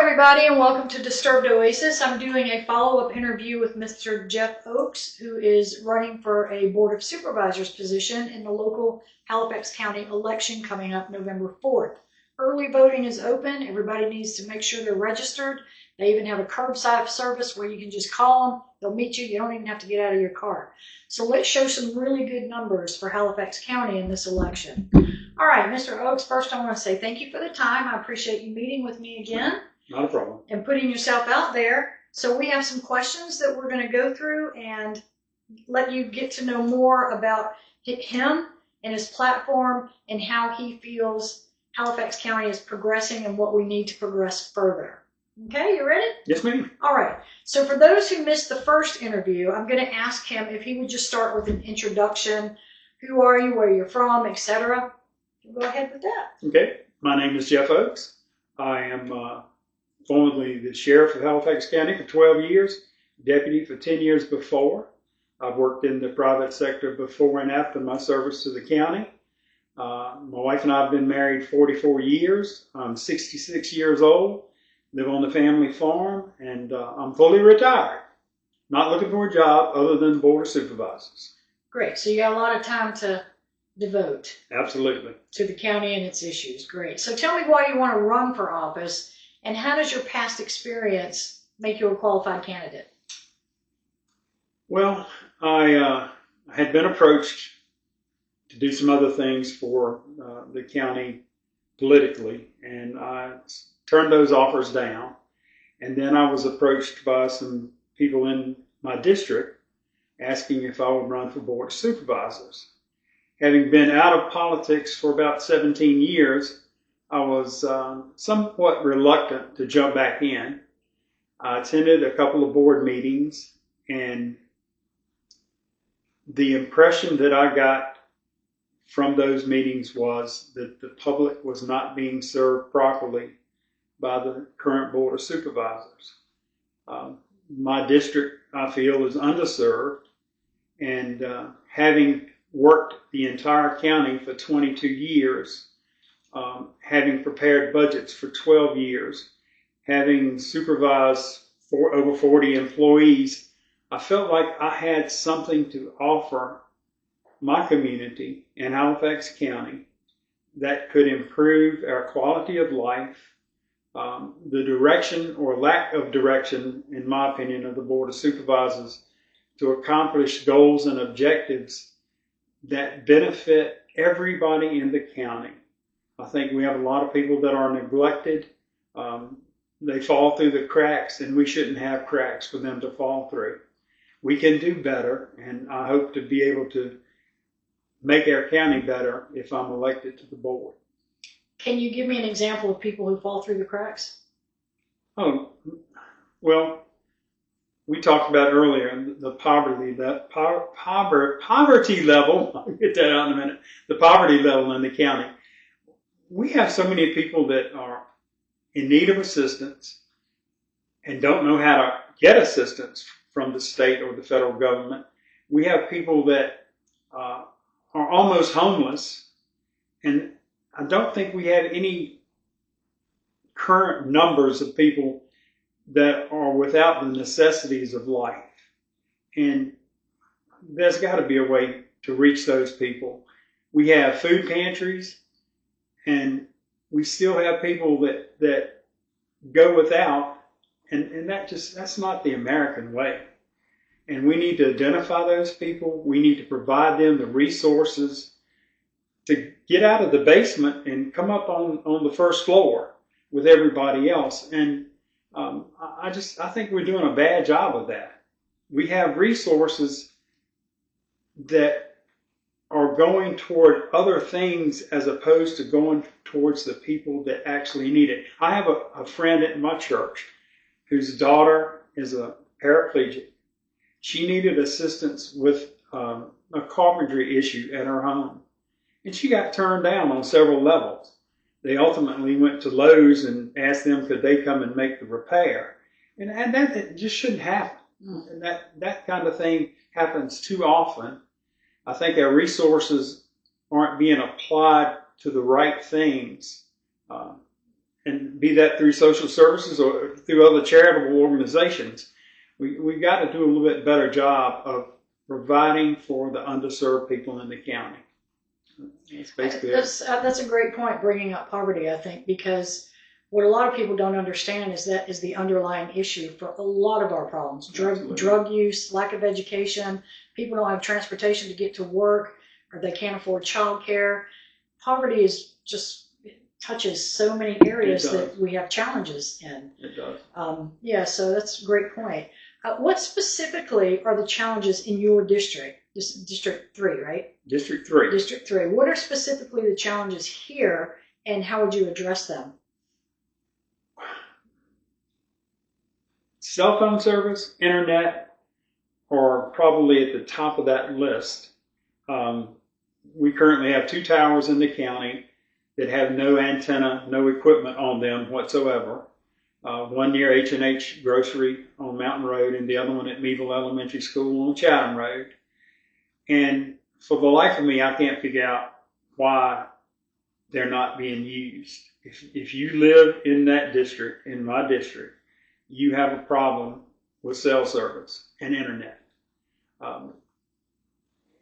everybody, and welcome to Disturbed Oasis. I'm doing a follow-up interview with Mr. Jeff Oakes, who is running for a Board of Supervisors position in the local Halifax County election coming up November 4th. Early voting is open. Everybody needs to make sure they're registered. They even have a curbside service where you can just call them. They'll meet you. You don't even have to get out of your car. So let's show some really good numbers for Halifax County in this election. All right, Mr. Oakes, first I want to say thank you for the time. I appreciate you meeting with me again. Not a problem. And putting yourself out there. So we have some questions that we're going to go through and let you get to know more about him and his platform and how he feels Halifax County is progressing and what we need to progress further. Okay, you ready? Yes, ma'am. All right. So for those who missed the first interview, I'm going to ask him if he would just start with an introduction. Who are you, where you're from, etc. Go ahead with that. Okay. My name is Jeff Oakes. I am formerly the sheriff of Halifax County for 12 years, deputy for 10 years before. I've worked in the private sector before and after my service to the county. My wife and I have been married 44 years. I'm 66 years old, live on the family farm, and I'm fully retired. Not looking for a job other than the Board of Supervisors. Great. So you got a lot of time to devote. Absolutely. To the county and its issues. Great. So tell me why you want to run for office, and how does your past experience make you a qualified candidate? Well, I had been approached to do some other things for the county politically, and I turned those offers down. And then I was approached by some people in my district asking if I would run for Board of Supervisors. Having been out of politics for about 17 years, I was somewhat reluctant to jump back in. I attended a couple of board meetings, and the impression that I got from those meetings was that the public was not being served properly by the current Board of Supervisors. My district, I feel, is underserved, and having worked the entire county for 22 years, having prepared budgets for 12 years, having supervised over 40 employees, I felt like I had something to offer my community in Halifax County that could improve our quality of life, the direction or lack of direction, in my opinion, of the Board of Supervisors to accomplish goals and objectives that benefit everybody in the county. I think we have a lot of people that are neglected. They fall through the cracks, and we shouldn't have cracks for them to fall through. We can do better, and I hope to be able to make our county better if I'm elected to the board. Can you give me an example of people who fall through the cracks? Oh, well, we talked about earlier the poverty level. I'll get that out in a minute. The poverty level in the county. We have so many people that are in need of assistance and don't know how to get assistance from the state or the federal government. We have people that are almost homeless, and I don't think we have any current numbers of people that are without the necessities of life. And there's got to be a way to reach those people. We have food pantries, and we still have people that go without, and that's not the American way. And we need to identify those people. We need to provide them the resources to get out of the basement and come up on the first floor with everybody else. And I think we're doing a bad job of that. We have resources that are going toward other things as opposed to going towards the people that actually need it. I have a friend at my church whose daughter is a paraplegic. She needed assistance with a carpentry issue at her home, and she got turned down on several levels. They ultimately went to Lowe's and asked them could they come and make the repair. And that just shouldn't happen. And that kind of thing happens too often. I think our resources aren't being applied to the right things. and be that through social services or through other charitable organizations, we've got to do a little bit better job of providing for the underserved people in the county. That's basically that's a great point, bringing up poverty, I think, because what a lot of people don't understand is that is the underlying issue for a lot of our problems. Drug use, lack of education, people don't have transportation to get to work, or they can't afford childcare. Poverty is just touches so many areas that we have challenges in. It does. Yeah, so that's a great point. What specifically are the challenges in your district? This District 3, right? District 3. District 3. What are specifically the challenges here, and how would you address them? Cell phone service, internet, are probably at the top of that list. We currently have 2 towers in the county that have no antenna, no equipment on them whatsoever. One near H&H Grocery on Mountain Road, and the other one at Meadville Elementary School on Chatham Road. And for the life of me, I can't figure out why they're not being used. If you live in that district, in my district, you have a problem with cell service and internet.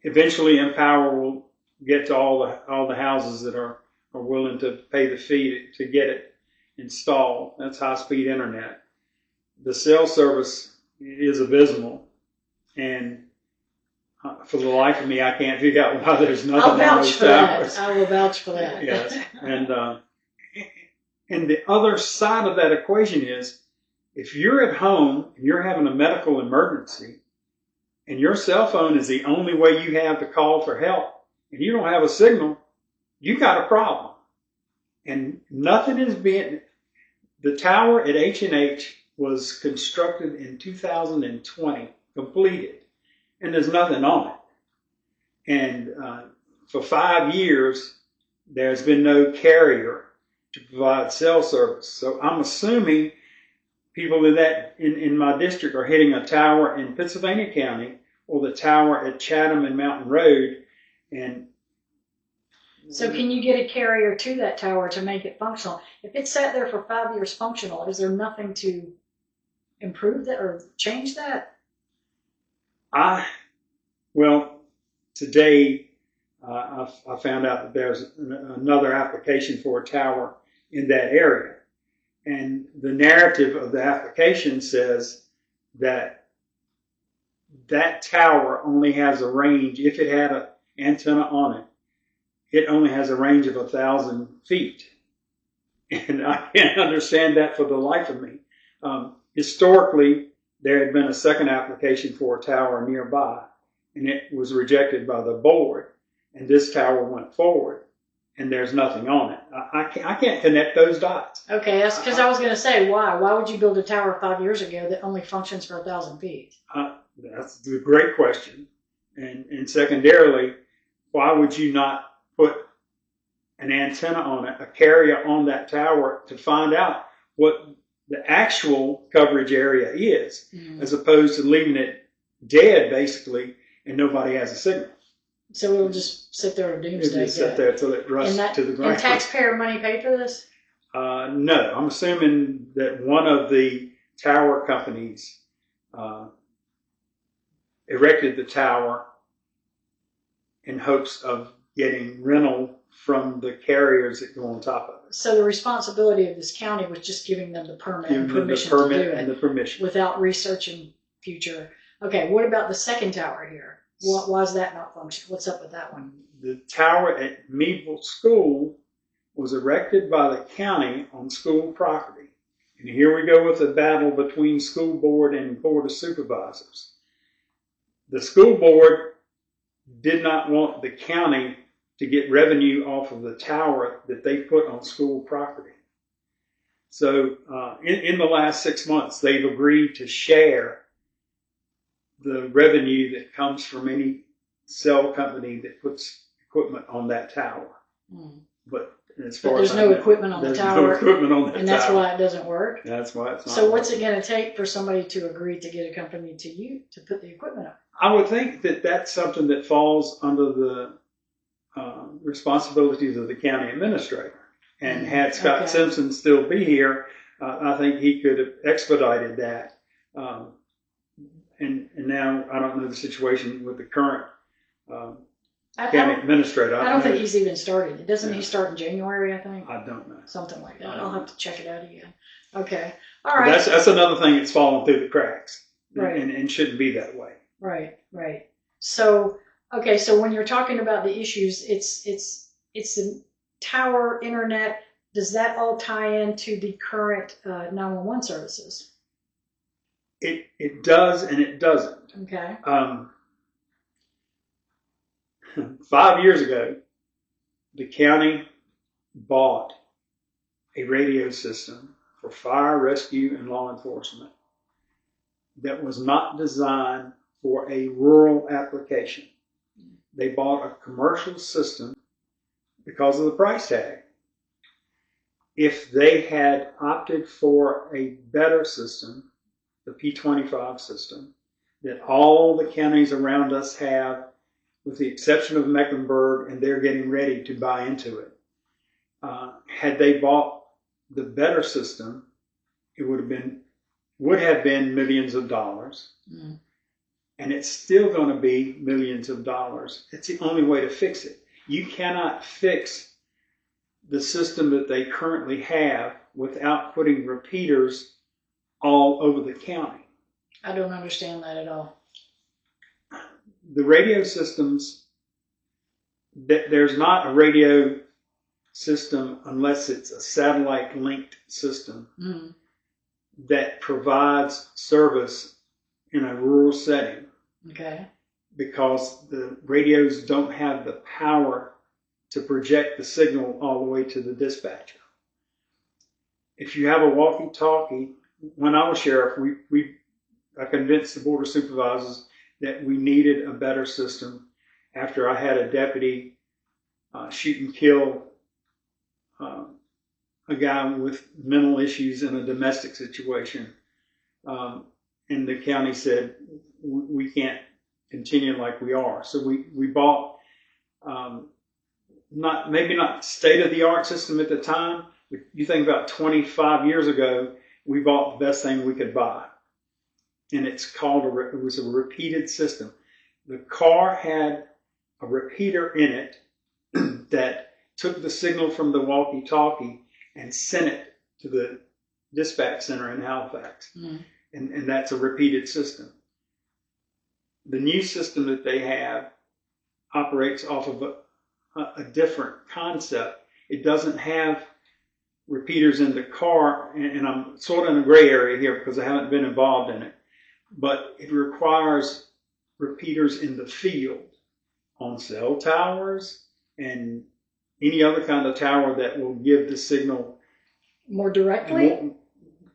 Eventually, Empower will get to all the houses that are willing to pay the fee to get it installed. That's high-speed internet. The cell service is abysmal, and for the life of me, I can't figure out why there's nothing on those towers. I will vouch for that. Yes, and the other side of that equation is, if you're at home and you're having a medical emergency, and your cell phone is the only way you have to call for help, and you don't have a signal, you got a problem. And nothing is being. The tower at H&H was constructed in 2020, completed, and there's nothing on it. And for 5 years, there's been no carrier to provide cell service. So I'm assuming people in my district are hitting a tower in Pennsylvania County or the tower at Chatham and Mountain Road. And so can you get a carrier to that tower to make it functional? If it sat there for 5 years functional, is there nothing to improve that or change that? Well, today I found out that there's another application for a tower in that area. And the narrative of the application says that that tower only has a range, if it had an antenna on it, it only has a range of 1,000 feet. And I can't understand that for the life of me. Historically, there had been a second application for a tower nearby, and it was rejected by the board, and this tower went forward, and there's nothing on it. I can't connect those dots. Okay, that's because I was going to say, why? Why would you build a tower 5 years ago that only functions for 1,000 feet? That's a great question. And secondarily, why would you not put an antenna on it, a carrier on that tower, to find out what the actual coverage area is, as opposed to leaving it dead, basically, and nobody has a signal. So it'll just sit there on doomsday. It'll just sit there until it rusts to the ground. And taxpayer money pay for this? No, I'm assuming that one of the tower companies erected the tower in hopes of getting rental from the carriers that go on top of it. So the responsibility of this county was just giving them the permit and permission to do it without researching future. Okay, what about the second tower here? Why is that not functioning? What's up with that one? The tower at Meadville School was erected by the county on school property. And here we go with a battle between school board and Board of Supervisors. The school board did not want the county to get revenue off of the tower that they put on school property. So in the last 6 months, they've agreed to share the revenue that comes from any cell company that puts equipment on that tower. But as far as there's no equipment on the tower. There's no equipment on that tower. And that's why it doesn't work? That's why it's not So what's it going to take for somebody to agree to get a company to put the equipment up? I would think that that's something that falls under the responsibilities of the county administrator. And had Scott Simpson still be here, I think he could have expedited that. And now I don't know the situation with the current county administrator. I don't think he's even started. Doesn't he start in January, I think? I don't know. Something like that. I'll have to check it out again. Okay. All right. That's another thing that's fallen through the cracks. Right. And shouldn't be that way. Right. So, okay, so when you're talking about the issues, it's the tower, internet. Does that all tie into the current 911 services? It does and it doesn't. Okay. 5 years ago, the county bought a radio system for fire, rescue, and law enforcement that was not designed for a rural application. They bought a commercial system because of the price tag. If they had opted for a better system, the P25 system, that all the counties around us have, with the exception of Mecklenburg, and they're getting ready to buy into it. Had they bought the better system, it would have been millions of dollars. Mm. And it's still going to be millions of dollars. It's the only way to fix it. You cannot fix the system that they currently have without putting repeaters all over the county. I don't understand that at all. The radio systems, there's not a radio system unless it's a satellite linked system that provides service in a rural setting. Okay. Because the radios don't have the power to project the signal all the way to the dispatcher. If you have a walkie-talkie, when I was sheriff, I convinced the Board of Supervisors that we needed a better system after I had a deputy shoot and kill a guy with mental issues in a domestic situation. And the county said, we can't continue like we are. So we bought, maybe not state-of-the-art system at the time, but you think about 25 years ago, we bought the best thing we could buy. And it's called, it was a repeated system. The car had a repeater in it that took the signal from the walkie-talkie and sent it to the dispatch center in Halifax. Mm. And that's a repeated system. The new system that they have operates off of a different concept. It doesn't have repeaters in the car, and I'm sort of in a gray area here because I haven't been involved in it, but it requires repeaters in the field on cell towers and any other kind of tower that will give the signal more directly.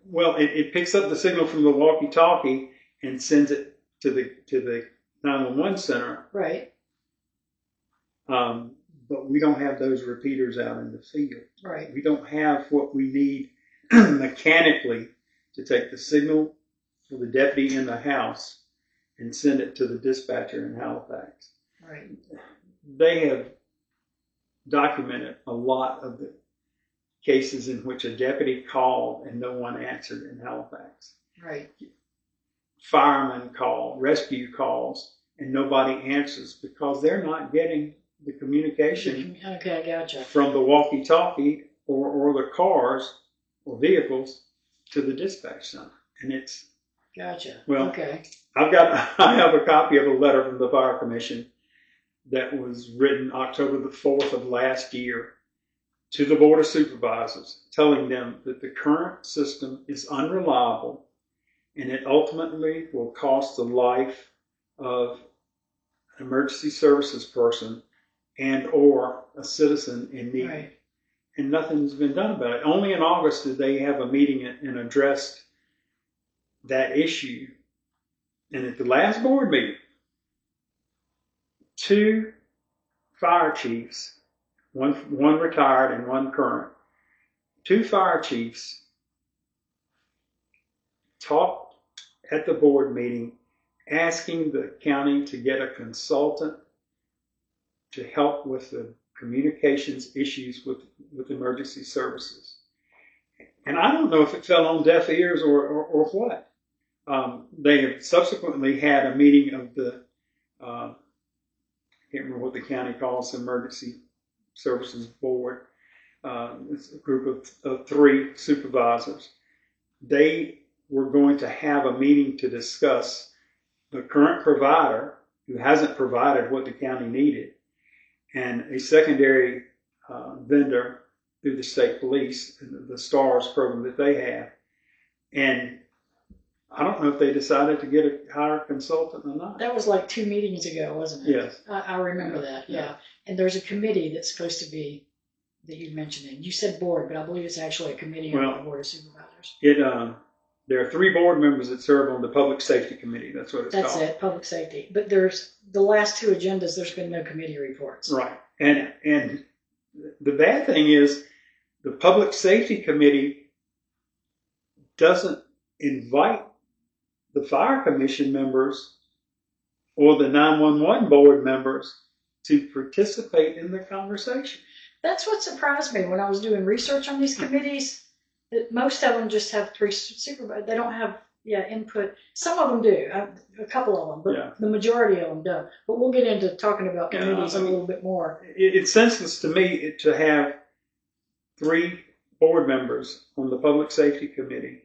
Well, it picks up the signal from the walkie-talkie and sends it to the 911 center. Right. But we don't have those repeaters out in the field. Right. We don't have what we need mechanically to take the signal for the deputy in the house and send it to the dispatcher in Halifax. Right. They have documented a lot of the cases in which a deputy called and no one answered in Halifax. Right. Firemen call, rescue calls, and nobody answers because they're not getting the communication from the walkie-talkie or the cars or vehicles to the dispatch center. And it's Okay. I have a copy of a letter from the Fire Commission that was written October the 4th of last year to the Board of Supervisors, telling them that the current system is unreliable and it ultimately will cost the life of an emergency services person and or a citizen in need. Right. And nothing's been done about it. Only in August did they have a meeting and addressed that issue. And at the last board meeting, 2 fire chiefs, one retired and one current, 2 fire chiefs talked at the board meeting asking the county to get a consultant to help with the communications issues with emergency services. And I don't know if it fell on deaf ears or what. They have subsequently had a meeting of the, I can't remember what the county calls the Emergency Services Board. It's a group of 3 supervisors. They were going to have a meeting to discuss the current provider who hasn't provided what the county needed, and a secondary vendor through the state police, the STARS program that they have. And I don't know if they decided to hire a consultant or not. That was like 2 meetings ago, wasn't it? Yes. I remember that, yeah. And there's a committee that's supposed to be, that you mentioned. You said board, but I believe it's actually a committee on the Board of Supervisors. There are 3 board members that serve on the Public Safety Committee. That's what it's called. That's it, Public Safety. But there's the last 2 agendas, there's been no committee reports. Right. And the bad thing is the Public Safety Committee doesn't invite the Fire Commission members or the 911 board members to participate in the conversation. That's what surprised me when I was doing research on these committees, that most of them just have 3 supervisors. They don't have input. Some of them do, a couple of them, but the majority of them don't. But we'll get into talking about committees a little bit more. It's senseless to me to have 3 board members on the Public Safety Committee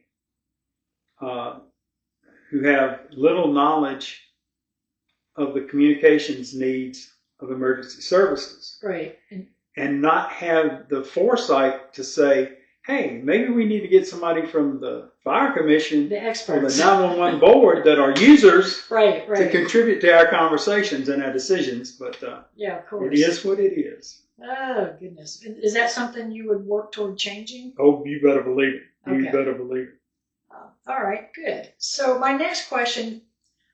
who have little knowledge of the communications needs of emergency services. Right. And not have the foresight to say, hey, maybe we need to get somebody from the Fire Commission, the experts, or the 911 board that are users, right, to contribute to our conversations and our decisions. But yeah, of course, it is what it is. Oh goodness, is that something you would work toward changing? Oh, you better believe it. Okay. You better believe it. All right, good. So my next question,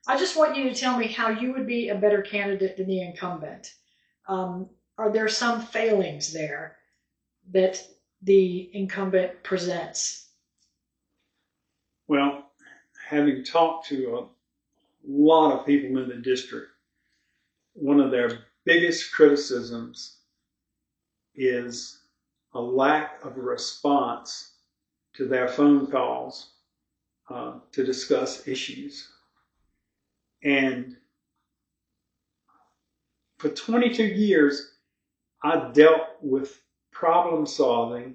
I just want you to tell me how you would be a better candidate than the incumbent. Are there some failings there that the incumbent presents? Well, having talked to a lot of people in the district, one of their biggest criticisms is a lack of response to their phone calls to discuss issues. And for 22 years, I dealt with problem solving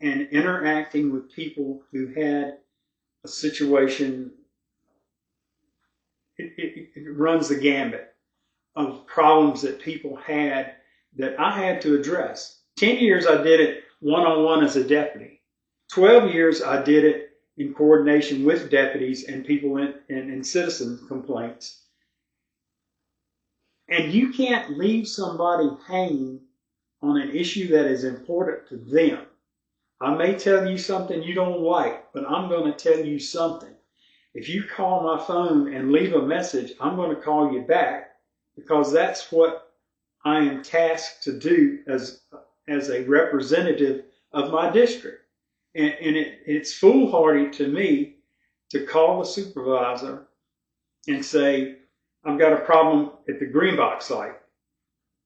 and interacting with people who had a situation. It runs the gambit of problems that people had that I had to address. 10 years I did it one-on-one as a deputy. 12 years I did it in coordination with deputies and people in citizen complaints. And you can't leave somebody hanging on an issue that is important to them. I may tell you something you don't like, but I'm going to tell you something. If you call my phone and leave a message, I'm going to call you back, because that's what I am tasked to do as a representative of my district. And it's foolhardy to me to call the supervisor and say, I've got a problem at the Greenbox site.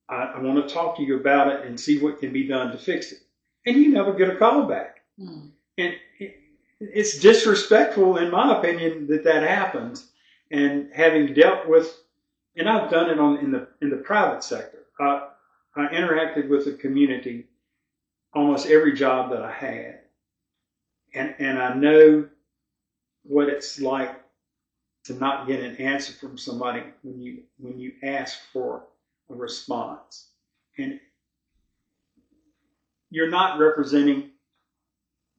I want to talk to you about it and see what can be done to fix it. And you never get a call back. And it's disrespectful, in my opinion, that happens. And having dealt with, and I've done it in the private sector. I interacted with the community almost every job that I had. And I know what it's like to not get an answer from somebody when you ask for a response. And you're not representing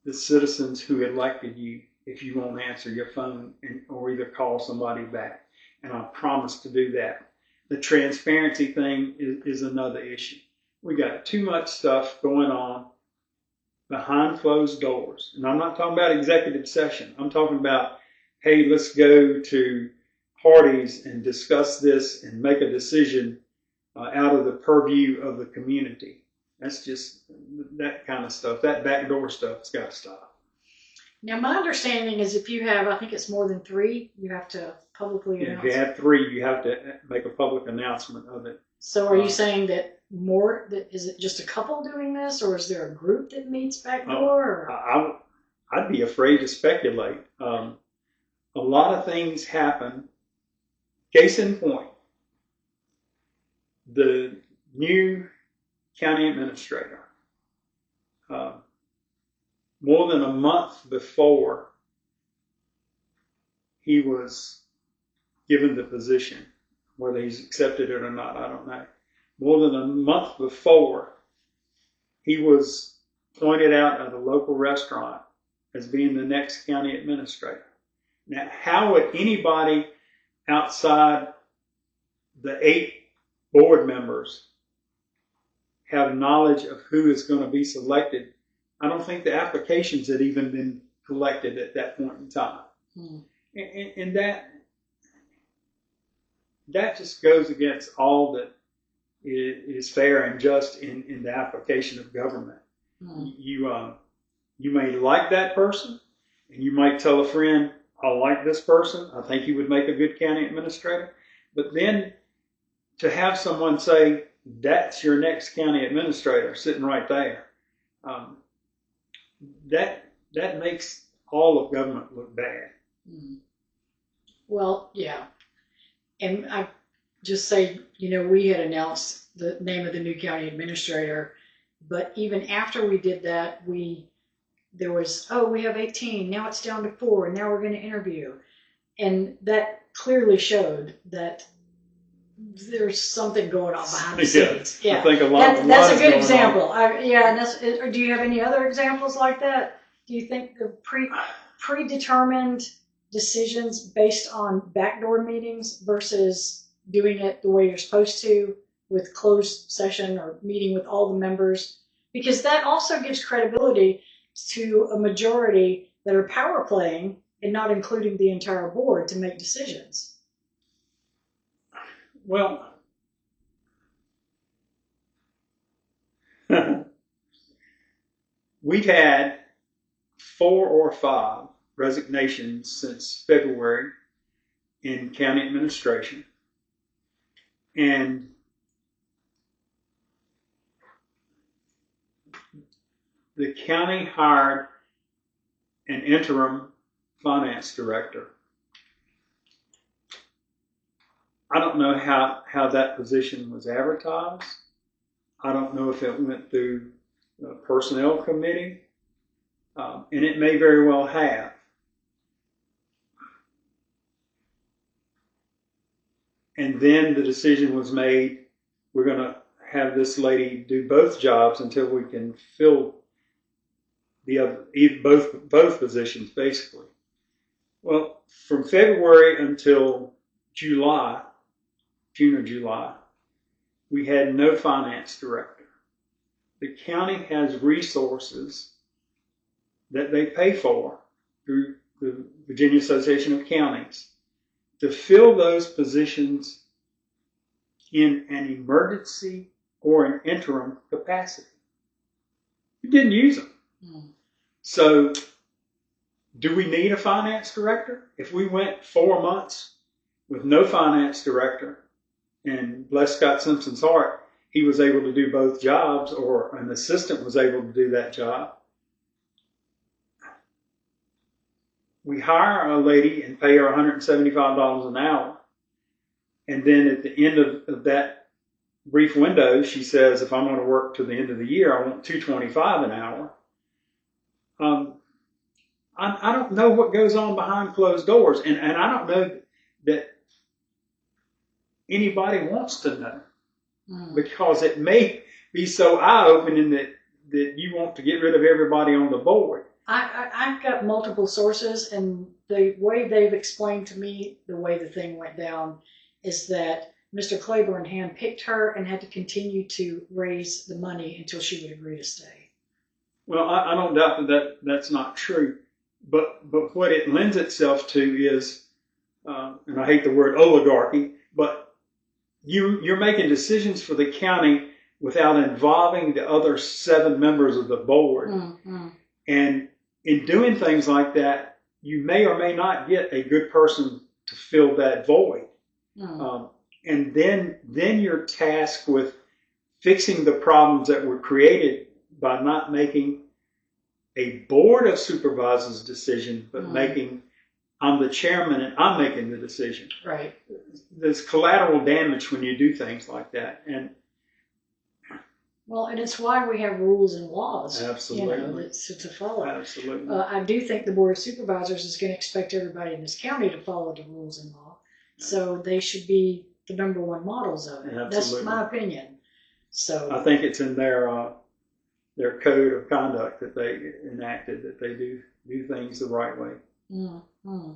the citizens who elected you if you won't answer your phone or either call somebody back. And I promise to do that. The transparency thing is another issue. We got too much stuff going on behind closed doors. And I'm not talking about executive session. I'm talking about, hey, let's go to parties and discuss this and make a decision out of the purview of the community. That's just that kind of stuff. That backdoor stuff has got to stop. Now, my understanding is if you have, I think it's more than 3, you have to publicly announce. If you have 3, you have to make a public announcement of it. So are you saying that is it just a couple doing this, or is there a group that meets backdoor? I'd be afraid to speculate. A lot of things happen. Case in point, the new county administrator, more than a month before he was given the position, whether he's accepted it or not, I don't know. More than a month before, he was pointed out at a local restaurant as being the next county administrator. Now, how would anybody outside the 8 board members have knowledge of who is going to be selected? I don't think the applications had even been collected at that point in time. And that just goes against all that is fair and just in the application of government. You may like that person, and you might tell a friend, I like this person, I think he would make a good county administrator. But then to have someone say, that's your next county administrator sitting right there, that makes all of government look bad. Well, yeah. And I just say, we had announced the name of the new county administrator, but even after we did that, there was, we have 18, now it's down to 4, and now we're going to interview. And that clearly showed that there's something going on behind the scenes. Yeah. I think that's a good example. Do you have any other examples like that? Do you think the predetermined decisions based on backdoor meetings versus doing it the way you're supposed to with closed session or meeting with all the members? Because that also gives credibility to a majority that are power playing and not including the entire board to make decisions. Well, we've had 4 or 5 resignations since February in county administration. And the county hired an interim finance director. I don't know how that position was advertised. I don't know if it went through the personnel committee, and it may very well have. And then the decision was made, we're going to have this lady do both jobs until we can fill both positions, basically. Well, from February until June or July, we had no finance director. The county has resources that they pay for through the Virginia Association of Counties to fill those positions in an emergency or an interim capacity. We didn't use them. So do we need a finance director? If we went 4 months with no finance director, and bless Scott Simpson's heart, he was able to do both jobs, or an assistant was able to do that job. We hire a lady and pay her $175 an hour. And then at the end of that brief window, she says, if I'm going to work to the end of the year, I want $225 an hour. I don't know what goes on behind closed doors. And I don't know that anybody wants to know, because it may be so eye-opening that you want to get rid of everybody on the board. I've got multiple sources, and the way they've explained to me the way the thing went down is that Mr. Claiborne handpicked her and had to continue to raise the money until she would agree to stay. Well, I don't doubt that's not true, but what it lends itself to is, and I hate the word oligarchy, but you're making decisions for the county without involving the other 7 members of the board. And in doing things like that, you may or may not get a good person to fill that void. And then you're tasked with fixing the problems that were created by not making a Board of Supervisors decision, but making, I'm the chairman and I'm making the decision. Right. There's collateral damage when you do things like that. And well, and it's why we have rules and laws, absolutely, to follow. Absolutely. I do think the Board of Supervisors is going to expect everybody in this county to follow the rules and law. So they should be the #1 models of it. Absolutely. That's my opinion. So I think it's in their code of conduct that they enacted, that they do things the right way. Mm-hmm.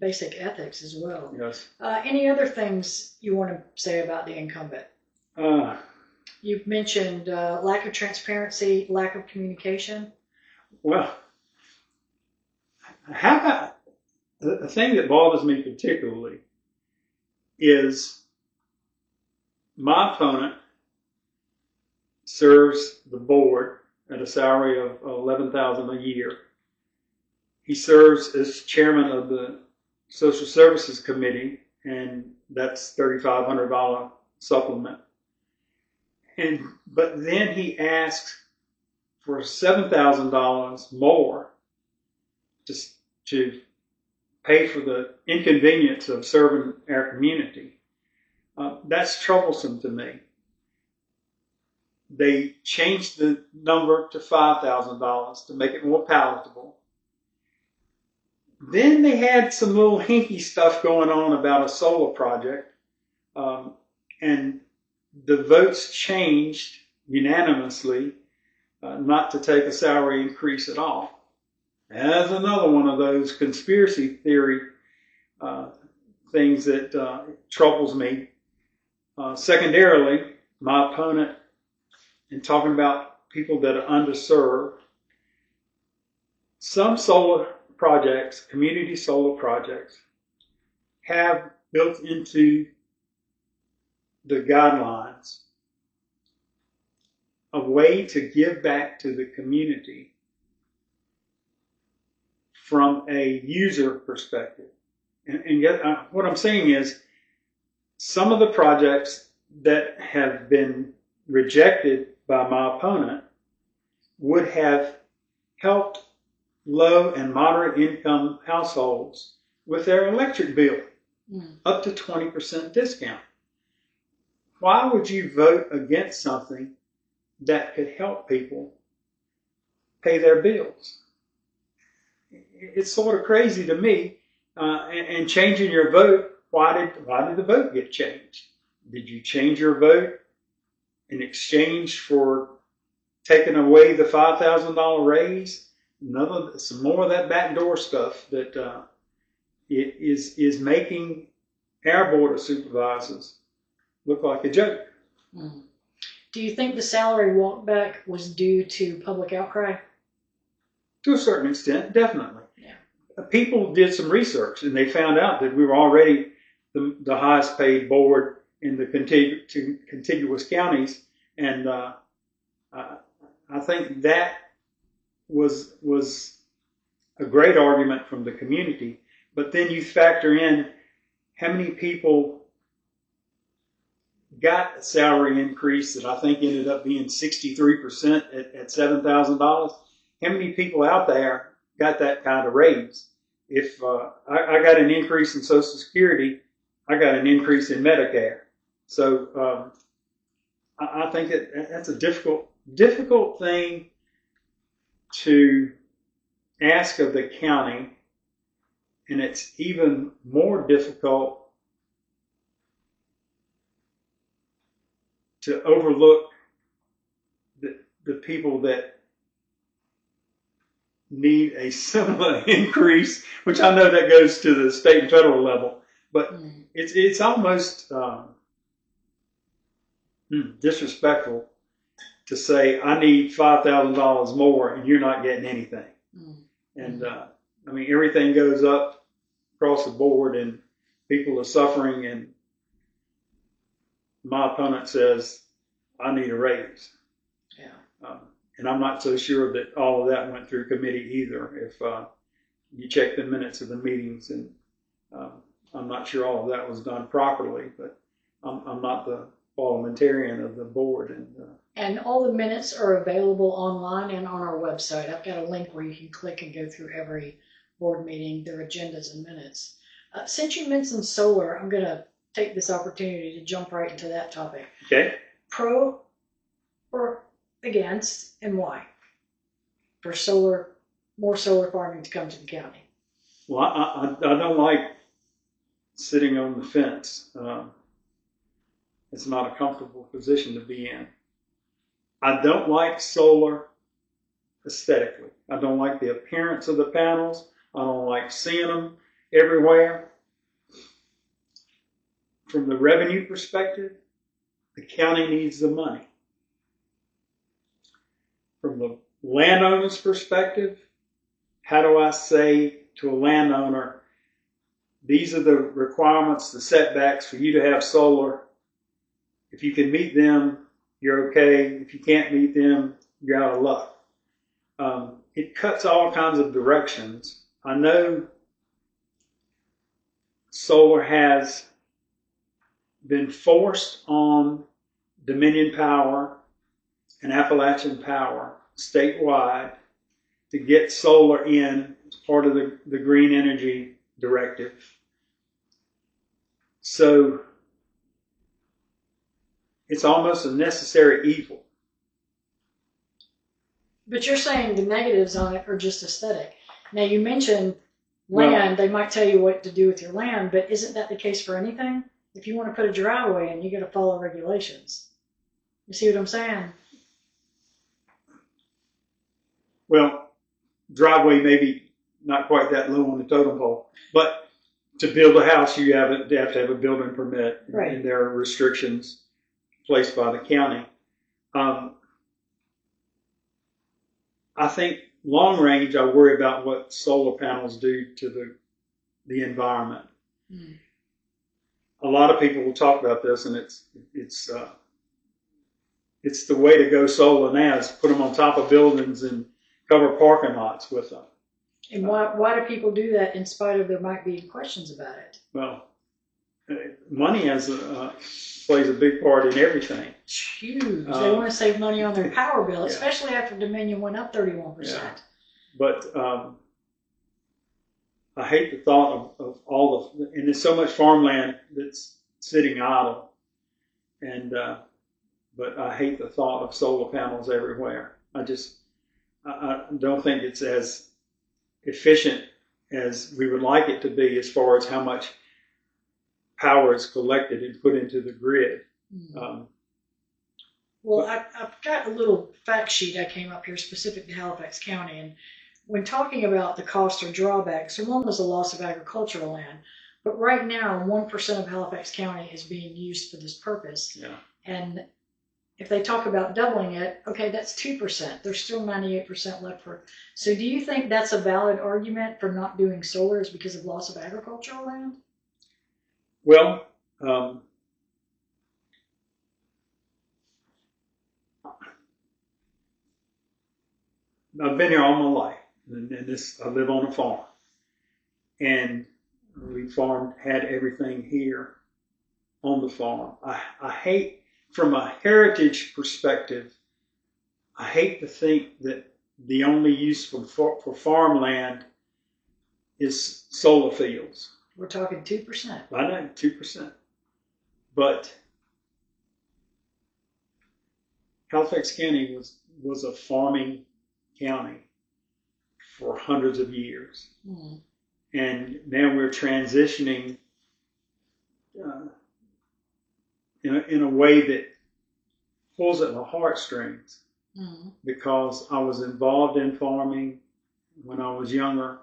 Basic ethics as well. Yes. Any other things you want to say about the incumbent? You've mentioned lack of transparency, lack of communication. Well, how about the thing that bothers me particularly is my opponent serves the board at a salary of $11,000 a year. He serves as chairman of the Social Services Committee, and that's $3,500 supplement. But then he asks for $7,000 more to pay for the inconvenience of serving our community. That's troublesome to me. They changed the number to $5,000 to make it more palatable. Then they had some little hinky stuff going on about a solar project, and the votes changed unanimously not to take a salary increase at all. That's another one of those conspiracy theory things that troubles me. Secondarily, my opponent, in talking about people that are underserved, some solar projects, community solar projects, have built into the guidelines a way to give back to the community from a user perspective. And yet, what I'm saying is, some of the projects that have been rejected by my opponent would have helped low and moderate income households with their electric bill, up to 20% discount. Why would you vote against something that could help people pay their bills? It's sort of crazy to me. And changing your vote, why did the vote get changed? Did you change your vote in exchange for taking away the $5,000 raise? Some more of that backdoor stuff that it is making our Board of Supervisors look like a joke. Do you think the salary walkback was due to public outcry? To a certain extent, definitely. Yeah. People did some research and they found out that we were already the highest paid board in the contiguous counties, and I think that was a great argument from the community. But then you factor in how many people got a salary increase that I think ended up being 63% at $7,000. How many people out there got that kind of raise? If I got an increase in Social Security, I got an increase in Medicare. So I think that's a difficult thing to ask of the county, and it's even more difficult to overlook the people that need a similar increase, which I know that goes to the state and federal level, but it's almost disrespectful to say I need $5,000 more and you're not getting anything. And I mean, everything goes up across the board and people are suffering, and my opponent says I need a raise. Yeah. And I'm not so sure that all of that went through committee either. If you check the minutes of the meetings, and I'm not sure all of that was done properly, but I'm not the parliamentarian of the board. And all the minutes are available online and on our website. I've got a link where you can click and go through every board meeting, their agendas and minutes. Since you mentioned solar, I'm going to take this opportunity to jump right into that topic. Okay. Pro or against, and why? For more solar farming to come to the county. Well, I don't like sitting on the fence. It's not a comfortable position to be in. I don't like solar aesthetically. I don't like the appearance of the panels. I don't like seeing them everywhere. From the revenue perspective, the county needs the money. From the landowner's perspective, how do I say to a landowner, these are the requirements, the setbacks for you to have solar. If you can meet them, you're okay. If you can't meet them, you're out of luck. It cuts all kinds of directions. I know solar has been forced on Dominion Power and Appalachian Power statewide to get solar in as part of the green energy directive. So it's almost a necessary evil. But you're saying the negatives on it are just aesthetic. Now you mentioned land, they might tell you what to do with your land, but isn't that the case for anything? If you want to put a driveway in, you got to follow regulations. You see what I'm saying? Well, Driveway may be not quite that low on the totem pole, but to build a house, you have to have a building permit, right. And there are restrictions placed by the county. I think long range, I worry about what solar panels do to the environment. Mm. A lot of people will talk about this, and it's the way to go solar now is put them on top of buildings and cover parking lots with them. And why do people do that in spite of there might be questions about it? Well, money plays a big part in everything. It's huge. They want to save money on their power bill, especially after Dominion went up 31%. Yeah. But I hate the thought of all and there's so much farmland that's sitting idle, and but I hate the thought of solar panels everywhere. I don't think it's as efficient as we would like it to be as far as how much power is collected and put into the grid. Mm. Well, I've got a little fact sheet I came up here specific to Halifax County, and when talking about the costs or drawbacks, one was the loss of agricultural land, but right now 1% of Halifax County is being used for this purpose. Yeah. And if they talk about doubling it, okay, that's 2%. There's still 98% left for. So do you think that's a valid argument for not doing solar is because of loss of agricultural land? Well, I've been here all my life, and I live on a farm, and we had everything here on the farm. I hate, from a heritage perspective, I hate to think that the only use for farmland is solar fields. We're talking 2%. I know, 2%. But Halifax County was a farming county for hundreds of years. Mm. And now we're transitioning in a way that pulls at my heartstrings. Mm. Because I was involved in farming when I was younger.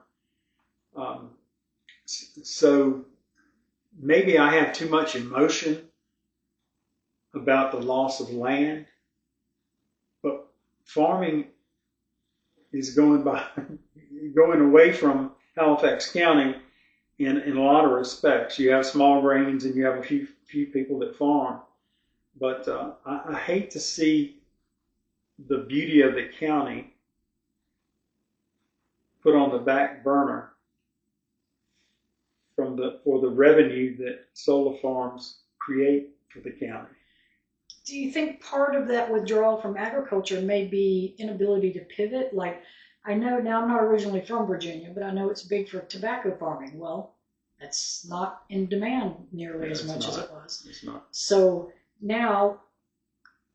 So maybe I have too much emotion about the loss of land, but farming is going away from Halifax County in a lot of respects. You have small grains and you have a few people that farm, but I hate to see the beauty of the county put on the back burner for the revenue that solar farms create for the county. Do you think part of that withdrawal from agriculture may be inability to pivot? Like, I know now I'm not originally from Virginia, but I know it's big for tobacco farming. Well, that's not in demand nearly as much as it was. It's not. So now,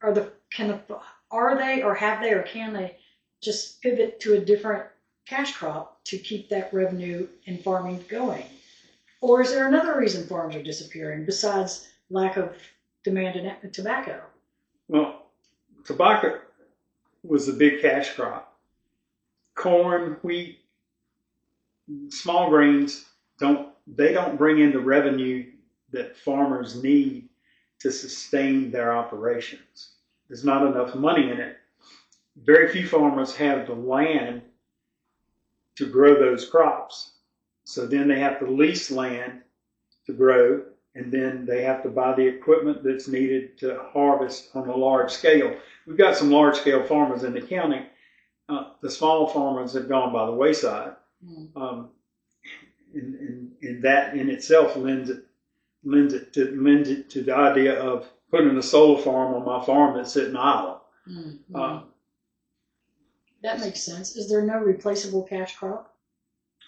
are they or have they or can they just pivot to a different cash crop to keep that revenue in farming going? Or is there another reason farms are disappearing besides lack of demand in tobacco? Well, tobacco was a big cash crop. Corn, wheat, small grains don't bring in the revenue that farmers need to sustain their operations. There's not enough money in it. Very few farmers have the land to grow those crops. So then they have to lease land to grow, and then they have to buy the equipment that's needed to harvest on a large scale. We've got some large scale farmers in the county. The small farmers have gone by the wayside. And that in itself lends it to the idea of putting a solar farm on my farm that's sitting idle. That makes sense. Is there no replaceable cash crop?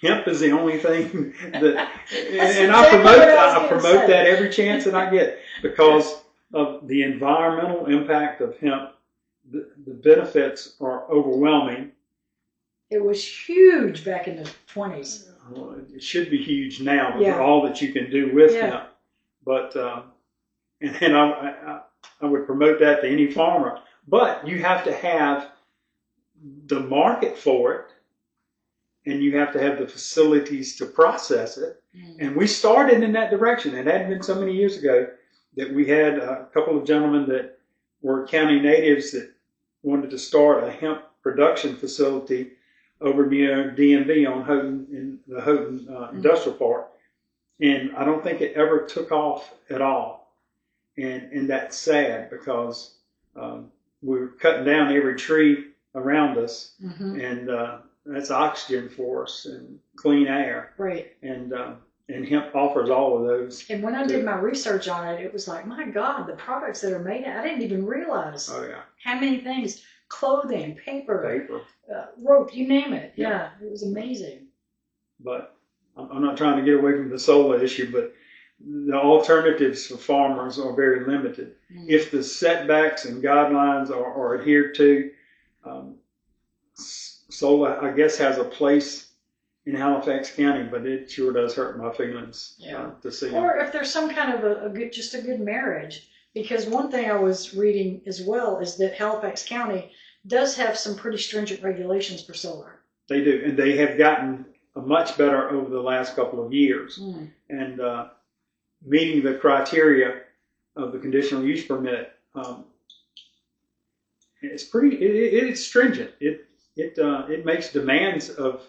Hemp is the only thing that, and exactly I promote that every chance that I get, because of the environmental impact of hemp. The benefits are overwhelming. It was huge back in the 20s. Well, it should be huge now with Yeah. all that you can do with Yeah. hemp. But and I would promote that to any farmer. But you have to have the market for it, and you have to have the facilities to process it. And we started in that direction. It hadn't been so many years ago that we had a couple of gentlemen that were county natives that wanted to start a hemp production facility over near DMV on Houghton, in the Houghton Industrial Park. And I don't think it ever took off at all. And that's sad, because we're cutting down every tree around us, and that's oxygen for us and clean air. Right. And hemp offers all of those. And when I did my research on it, it was like, my God, the products that are made, I didn't even realize how many things, clothing, paper. Rope, you name it. Yeah, it was amazing. But I'm not trying to get away from the solar issue, but the alternatives for farmers are very limited. If the setbacks and guidelines are adhered to, solar, I guess, has a place in Halifax County, but it sure does hurt my feelings to see. Or if there's some kind of a good marriage, because one thing I was reading as well is that Halifax County does have some pretty stringent regulations for solar. They do, and they have gotten much better over the last couple of years, and meeting the criteria of the conditional use permit. It's stringent. It makes demands of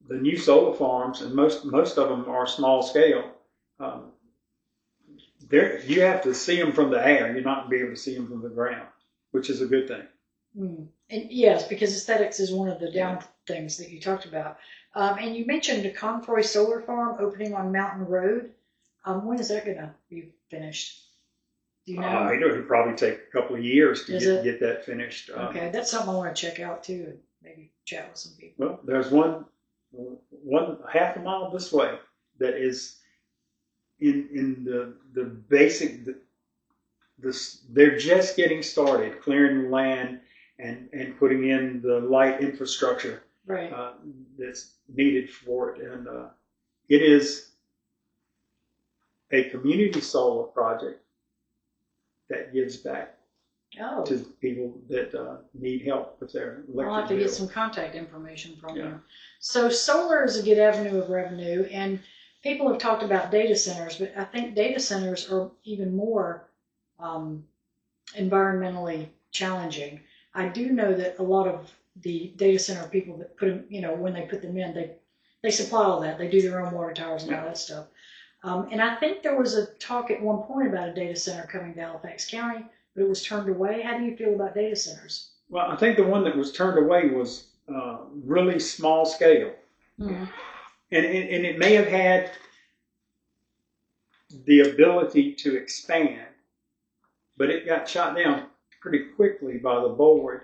the new solar farms, and most of them are small scale. You have to see them from the air. You're not going to be able to see them from the ground, which is a good thing. And yes, because aesthetics is one of the down things that you talked about. And you mentioned a Confroy solar farm opening on Mountain Road. When is that going to be finished? Do you know? It'll probably take a couple of years to get that finished. Okay, that's something I want to check out too, and maybe chat with some people. Well, there's one half a mile this way that is in the basic. They're just getting started clearing the land and putting in the light infrastructure that's needed for it, and it is a community solar project that gives back to people that need help with their electric I'll have to bill. get some contact information from you. So solar is a good avenue of revenue, and people have talked about data centers, but I think data centers are even more environmentally challenging. I do know that a lot of the data center people that put them, when they put them in, they supply all that. They do their own water towers and all that stuff. And I think there was a talk at one point about a data center coming to Halifax County, but it was turned away. How do you feel about data centers? Well, I think the one that was turned away was really small scale. And it may have had the ability to expand, but it got shot down pretty quickly by the board.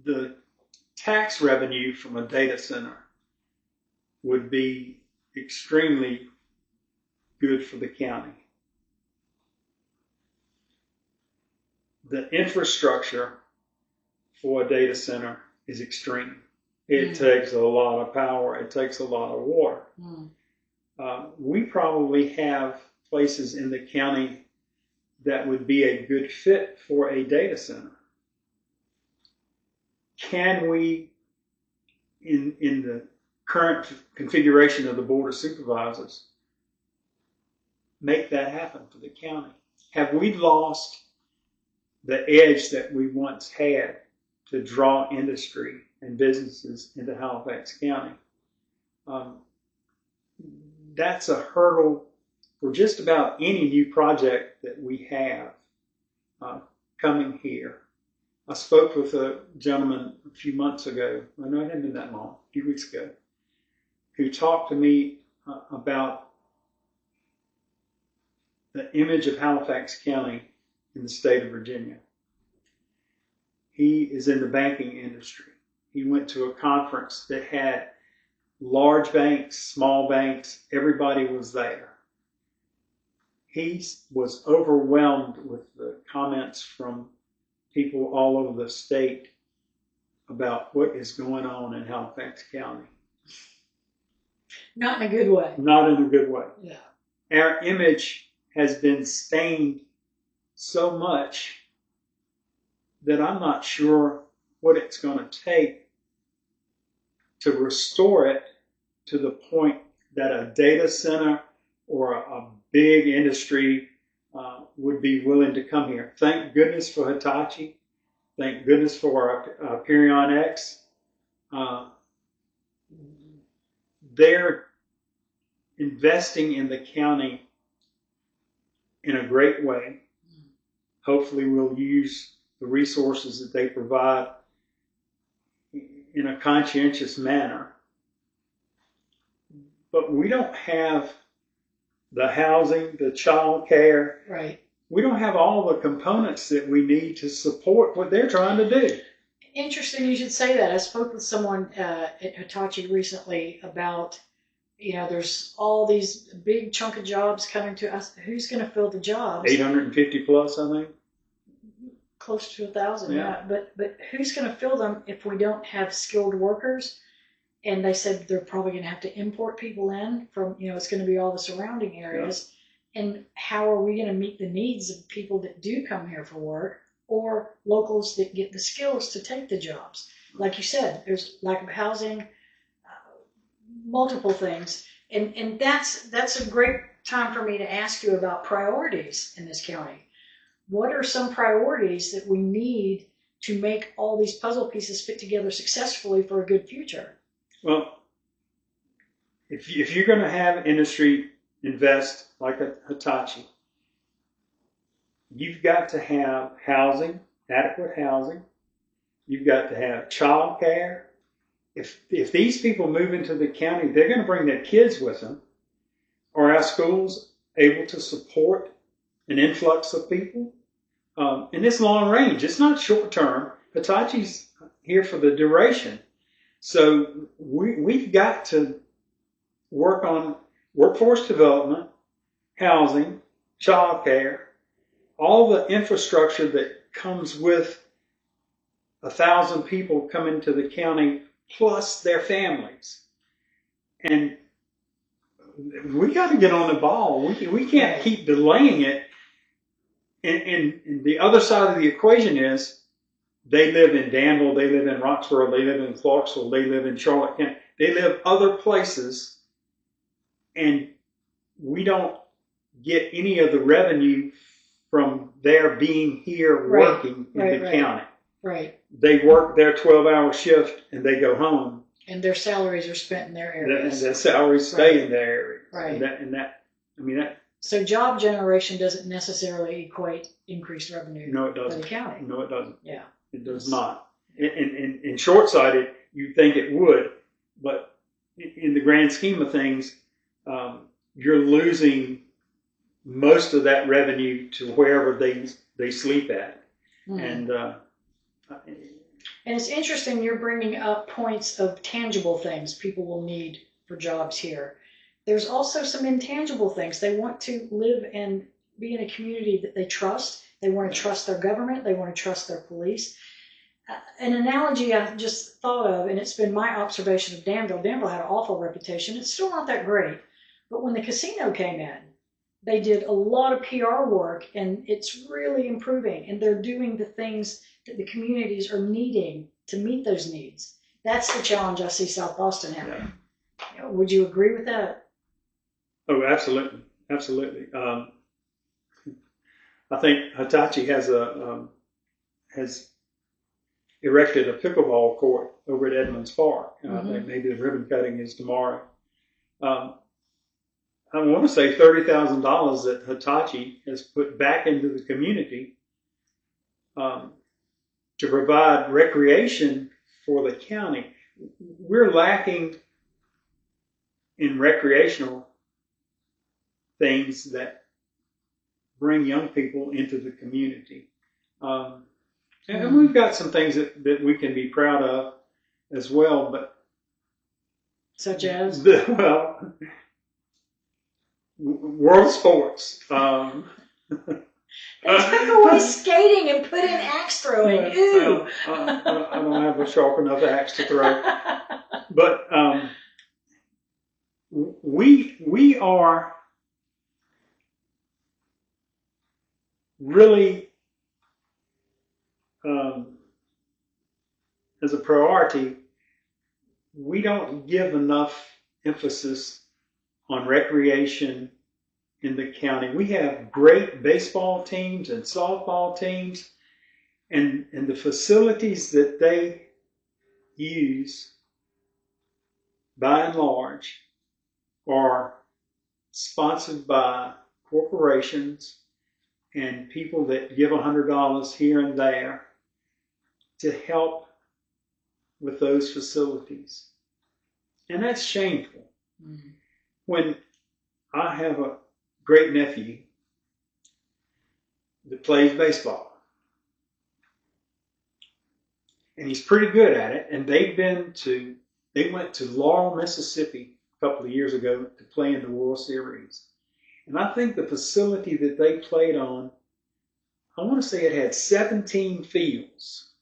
The tax revenue from a data center would be extremely good for the county. The infrastructure for a data center is extreme. It takes a lot of power. It takes a lot of water. We probably have places in the county that would be a good fit for a data center. Can we, in the current configuration of the Board of Supervisors, make that happen for the county? Have we lost the edge that we once had to draw industry and businesses into Halifax County? That's a hurdle for just about any new project that we have coming here. I spoke with a gentleman a few months ago, I know it hadn't been that long, a few weeks ago, who talked to me about the image of Halifax County in the state of Virginia. He is in the banking industry. He went to a conference that had large banks, small banks, everybody was there. He was overwhelmed with the comments from people all over the state about what is going on in Halifax County. Not in a good way. Not in a good way. Yeah. Our image has been stained so much that I'm not sure what it's going to take to restore it to the point that a data center or a big industry would be willing to come here. Thank goodness for Hitachi. Thank goodness for Perion X. They're investing in the county in a great way. Hopefully we'll use the resources that they provide in a conscientious manner. But we don't have the housing, the child care. Right. We don't have all the components that we need to support what they're trying to do. Interesting you should say that. I spoke with someone at Hitachi recently about, there's all these big chunk of jobs coming to us. Who's going to fill the jobs? 850 plus, I think. Close to 1,000, Yeah. But who's going to fill them if we don't have skilled workers? And they said they're probably going to have to import people in from, it's going to be all the surrounding areas. Yeah. And how are we going to meet the needs of people that do come here for work or locals that get the skills to take the jobs? Like you said, there's lack of housing, multiple things. And that's a great time for me to ask you about priorities in this county. What are some priorities that we need to make all these puzzle pieces fit together successfully for a good future? Well, if you're going to have industry invest like a Hitachi, you've got to have housing, adequate housing. You've got to have child care. If these people move into the county, they're going to bring their kids with them. Are our schools able to support an influx of people? And it's long range. It's not short term. Hitachi's here for the duration. So we've got to work on workforce development, housing, child care, all the infrastructure that comes with 1,000 people coming to the county plus their families. And we got to get on the ball. We can't keep delaying it. And the other side of the equation is they live in Danville, they live in Roxborough, they live in Clarksville, they live in Charlotte County. They live other places, and we don't get any of the revenue from their being here working in the county. Right. They work their 12-hour shift and they go home. And their salaries are spent in their areas. And their salaries stay in their area. Right. So job generation doesn't necessarily equate increased revenue for the county. No, it doesn't. Yeah. It does not. In short-sighted, you'd think it would, but in the grand scheme of things, you're losing most of that revenue to wherever they sleep at. Mm-hmm. And it's interesting you're bringing up points of tangible things people will need for jobs here. There's also some intangible things. They want to live and be in a community that they trust. They want to trust their government. They want to trust their police. An analogy I just thought of, and it's been my observation of Danville. Danville had an awful reputation. It's still not that great. But when the casino came in, they did a lot of PR work, and it's really improving. And they're doing the things that the communities are needing to meet those needs. That's the challenge I see South Boston having. Yeah. Would you agree with that? Oh, absolutely. Absolutely. I think Hitachi has erected a pickleball court over at Edmonds Park. Maybe the ribbon cutting is tomorrow. I want to say $30,000 that Hitachi has put back into the community to provide recreation for the county. We're lacking in recreational things that bring young people into the community. And we've got some things that we can be proud of as well, but such as world sports. They took away skating and put in axe throwing. Ooh. I don't have a sharp enough axe to throw, but we are really as a priority. We don't give enough emphasis on recreation in the county. We have great baseball teams and softball teams, and the facilities that they use, by and large, are sponsored by corporations and people that give $100 here and there to help with those facilities. And that's shameful. Mm-hmm. When I have a great nephew that plays baseball, and he's pretty good at it, and they went to Laurel, Mississippi a couple of years ago to play in the World Series. And I think the facility that they played on, I want to say it had 17 fields,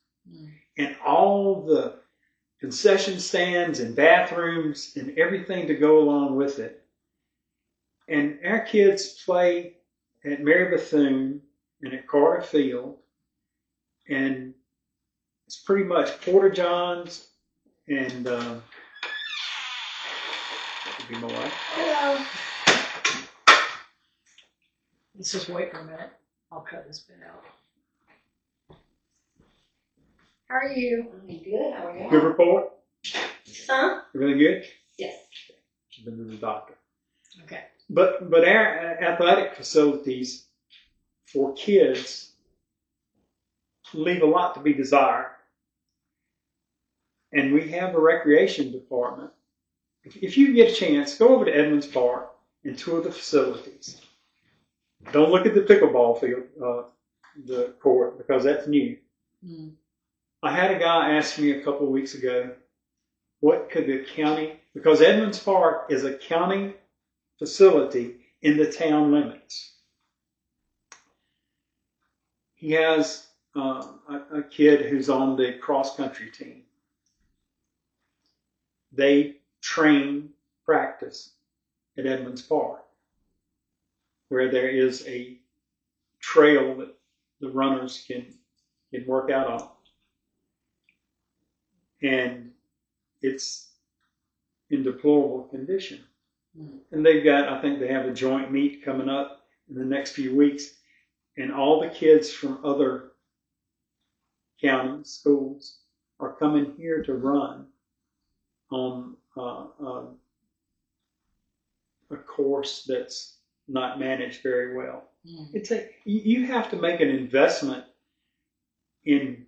and all the concession stands and bathrooms and everything to go along with it. And our kids play at Mary Bethune and at Carter Field, and it's pretty much Porta Johns and that would be my wife. Hello. Let's just wait for a minute. I'll cut this bit out. How are you? I'm good. How are you? Good report? Huh? Everything good? Yes. She's been to the doctor. Okay. But our athletic facilities for kids leave a lot to be desired. And we have a recreation department. If you get a chance, go over to Edmonds Park and tour the facilities. Don't look at the pickleball field, the court, because that's new. Mm. I had a guy ask me a couple of weeks ago, what could the county, because Edmonds Park is a county facility in the town limits. He has a kid who's on the cross-country team. They practice at Edmonds Park, where there is a trail that the runners can work out on. And it's in deplorable condition. And I think they have a joint meet coming up in the next few weeks. And all the kids from other county schools are coming here to run on a course that's not managed very well. You have to make an investment in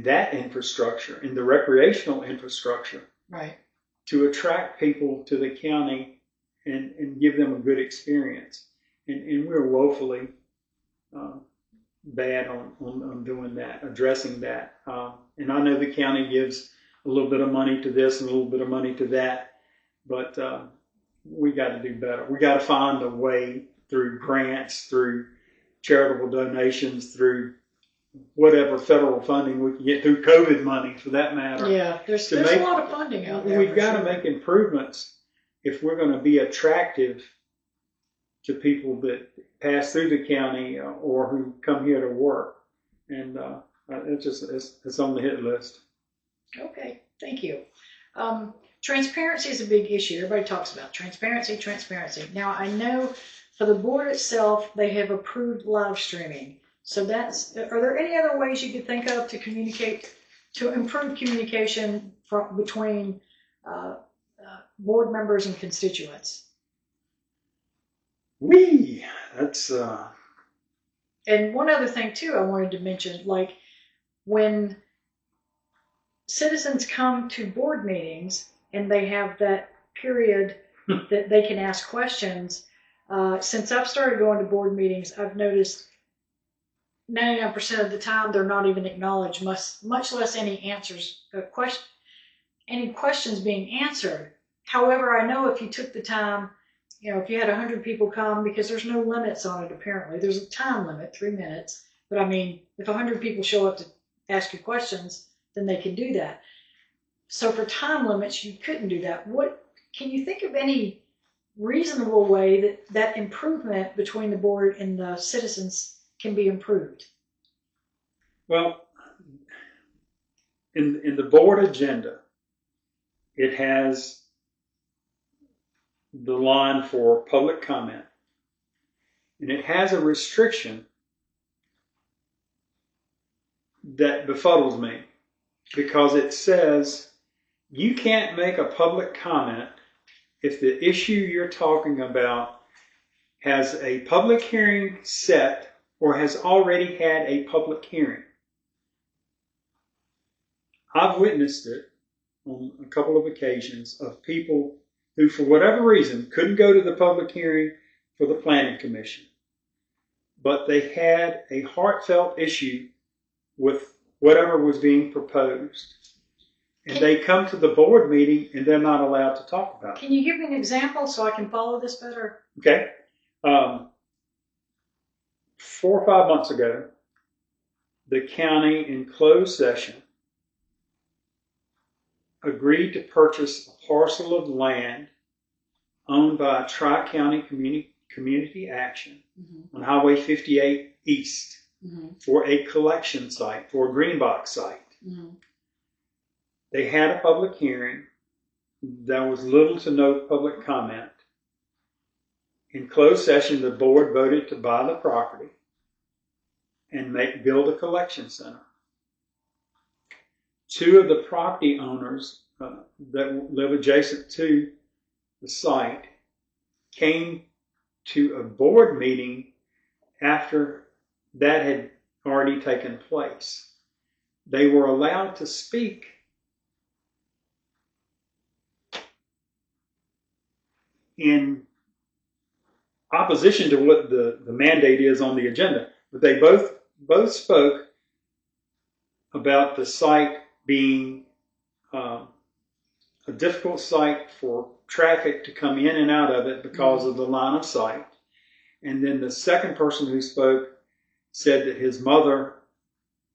that infrastructure, in the recreational infrastructure, right, to attract people to the county and give them a good experience. And we're woefully bad on doing that, addressing that. And I know the county gives a little bit of money to this and a little bit of money to that, but we got to do better. We got to find a way through grants, through charitable donations, through whatever federal funding we can get, through COVID money for that matter. Yeah, there's a lot of funding out there. We've got to make improvements if we're going to be attractive to people that pass through the county or who come here to work. And it's on the hit list. Okay, thank you. Transparency is a big issue. Everybody talks about transparency. Now, I know for the board itself, they have approved live streaming. So are there any other ways you could think of to improve communication between board members and constituents? That's And one other thing too I wanted to mention, like when citizens come to board meetings and they have that period that they can ask questions, since I've started going to board meetings, I've noticed 99% of the time they're not even acknowledged, much less any answers, any questions being answered. However, I know if you took the time, if you had 100 people come, because there's no limits on it apparently. There's a time limit, 3 minutes. But I mean, if 100 people show up to ask you questions, then they can do that. So for time limits, you couldn't do that. Can you think of any reasonable way that improvement between the board and the citizens can be improved? Well, in the board agenda, it has the line for public comment, and it has a restriction that befuddles me, because it says you can't make a public comment if the issue you're talking about has a public hearing set or has already had a public hearing. I've witnessed it on a couple of occasions of people who, for whatever reason, couldn't go to the public hearing for the Planning Commission, but they had a heartfelt issue with whatever was being proposed. And they come to the board meeting and they're not allowed to talk about it. Can you give me an example so I can follow this better? Okay. 4 or 5 months ago, the county in closed session agreed to purchase a parcel of land owned by Tri-County Community Action on Highway 58 East for a collection site, for a green box site. They had a public hearing. There was little to no public comment. In closed session, the board voted to buy the property and build a collection center. 2 of the property owners that live adjacent to the site came to a board meeting after that had already taken place. They were allowed to speak in opposition to what the mandate is on the agenda, but they both spoke about the site being a difficult site for traffic to come in and out of it because of the line of sight. And then the second person who spoke said that his mother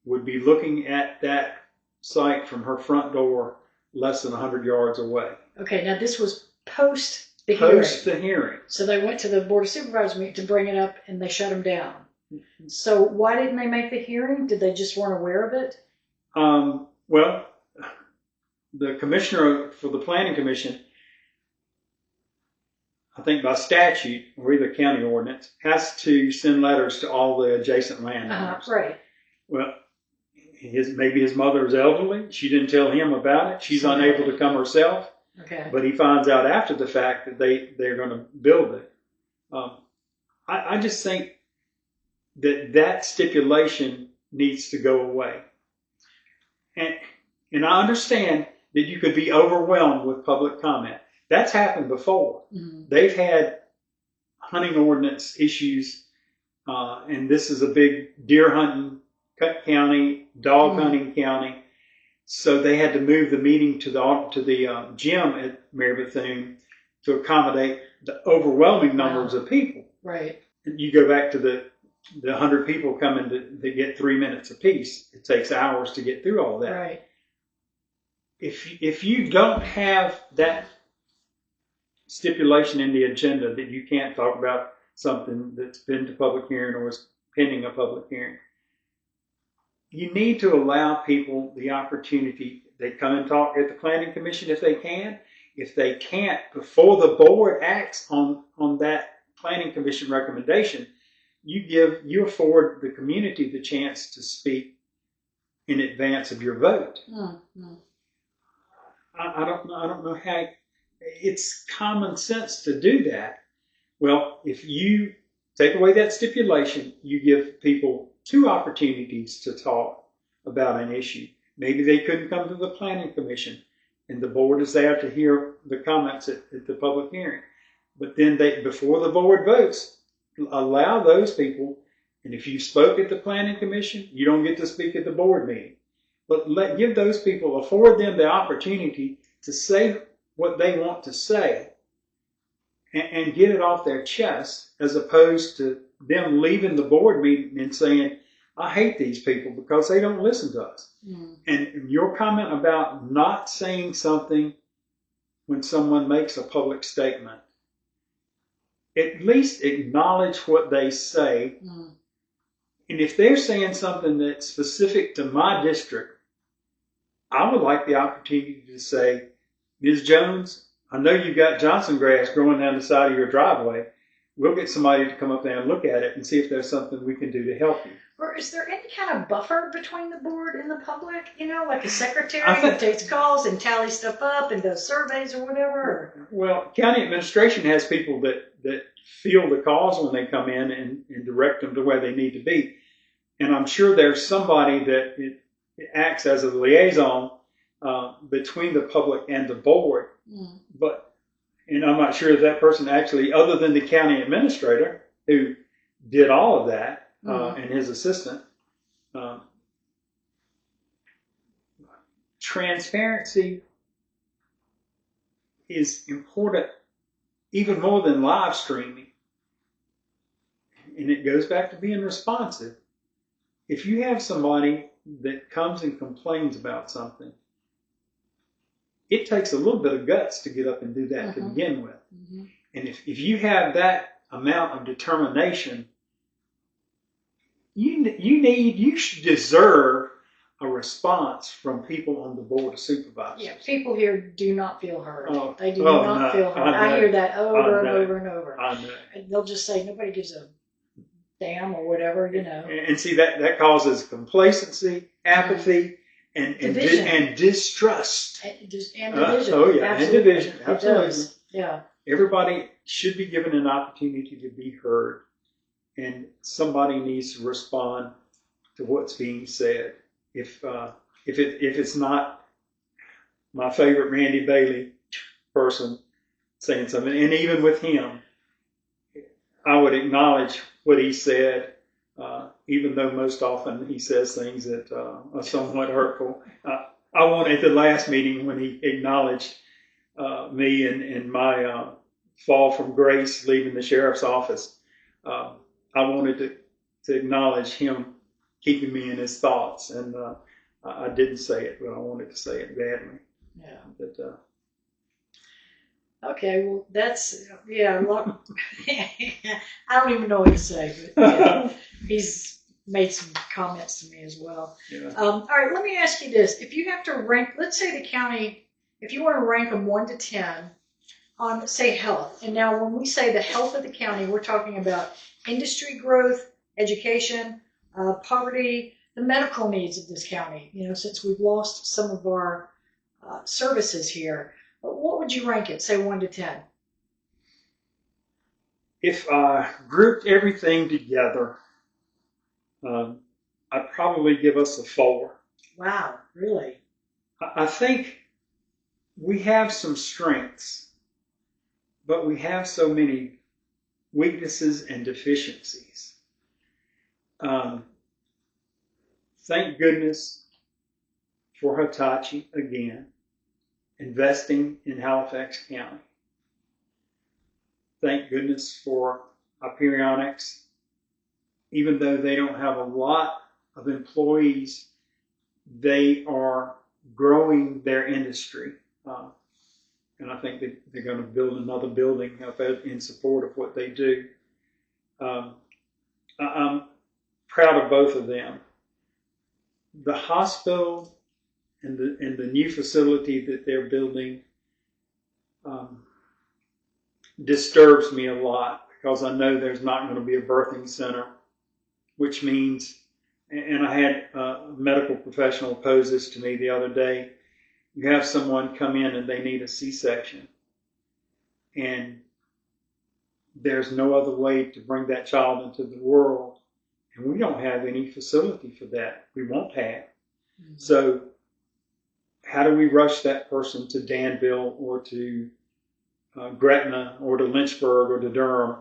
would be looking at that site from her front door less than 100 yards away. Okay, now this was post the hearing. Post the hearing. So they went to the Board of Supervisors meeting to bring it up and they shut him down. So why didn't they make the hearing? Did they just weren't aware of it? Well, the commissioner for the Planning Commission, I think by statute or either county ordinance, has to send letters to all the adjacent landowners. Right. Well, maybe his mother is elderly. She didn't tell him about it. She's unable to come herself. Okay. But he finds out after the fact that they're going to build it. I just think that stipulation needs to go away. And I understand that you could be overwhelmed with public comment. That's happened before. Mm-hmm. They've had hunting ordinance issues, and this is a big deer hunting county, dog hunting county. So they had to move the meeting to the gym at Mary Bethune to accommodate the overwhelming numbers of people. Right. And you go back to the 100 people coming to get 3 minutes apiece. It takes hours to get through all that. Right. If you don't have that stipulation in the agenda that you can't talk about something that's been to public hearing or is pending a public hearing, you need to allow people the opportunity. They come and talk at the planning commission if they can. If they can't, before the board acts on that planning commission recommendation, you afford the community the chance to speak in advance of your vote. Mm-hmm. I don't know how. It's common sense to do that. Well, if you take away that stipulation, you give people 2 opportunities to talk about an issue. Maybe they couldn't come to the planning commission, and the board is there to hear the comments at the public hearing. But then before the board votes, allow those people, and if you spoke at the planning commission, you don't get to speak at the board meeting. But give those people, afford them the opportunity to say what they want to say and get it off their chest, as opposed to them leaving the board meeting and saying, I hate these people because they don't listen to us. Mm. And your comment about not saying something when someone makes a public statement, at least acknowledge what they say. Mm. And if they're saying something that's specific to my district, I would like the opportunity to say, Ms. Jones, I know you've got Johnson grass growing down the side of your driveway. We'll get somebody to come up there and look at it and see if there's something we can do to help you. Or is there any kind of buffer between the board and the public? You know, like a secretary who takes calls and tallies stuff up and does surveys or whatever? Well, county administration has people that field the calls when they come in and direct them to where they need to be. And I'm sure there's somebody that it acts as a liaison between the public and the board. Mm. And I'm not sure if that person actually, other than the county administrator who did all of that, and his assistant, transparency is important even more than live streaming. And it goes back to being responsive. If you have somebody that comes and complains about something, it takes a little bit of guts to get up and do that to begin with. Mm-hmm. And if you have that amount of determination, you should deserve a response from people on the Board of Supervisors. Yeah, people here do not feel heard. They do not feel heard. I hear that over and over and over. I know. And they'll just say, nobody gives a damn or whatever, you know. And see, that causes complacency, apathy, and distrust. And division. And Absolutely. division. Absolutely. It does. Yeah. Everybody should be given an opportunity to be heard. And somebody needs to respond to what's being said. If it's not my favorite Randy Bailey person saying something, and even with him, I would acknowledge what he said, even though most often he says things that are somewhat hurtful. I wanted at the last meeting when he acknowledged me and my fall from grace leaving the sheriff's office. I wanted to acknowledge him keeping me in his thoughts, and I didn't say it, but I wanted to say it badly. Yeah. But, okay, well, that's, yeah, I don't even know what to say, but yeah, he's made some comments to me as well. Yeah. All right, let me ask you this. If you have to rank, let's say the county, if you want to rank them 1 to 10 on, say, health, and now when we say the health of the county, we're talking about industry growth, education, poverty, the medical needs of this county, you know, since we've lost some of our services here. What would you rank it, say 1 to 10? If I grouped everything together, I'd probably give us a 4. Wow, really? I think we have some strengths but we have so many weaknesses and deficiencies. Thank goodness for Hitachi again, investing in Halifax County. Thank goodness for Hyperionics, even though they don't have a lot of employees, they are growing their industry. And I think that they're going to build another building up in support of what they do. I'm proud of both of them. The hospital and the new facility that they're building disturbs me a lot, because I know there's not going to be a birthing center, which means, and I had a medical professional pose this to me the other day, you have someone come in and they need a C-section, and there's no other way to bring that child into the world, and we don't have any facility for that. We won't have. Mm-hmm. So how do we rush that person to Danville or to Gretna or to Lynchburg or to Durham?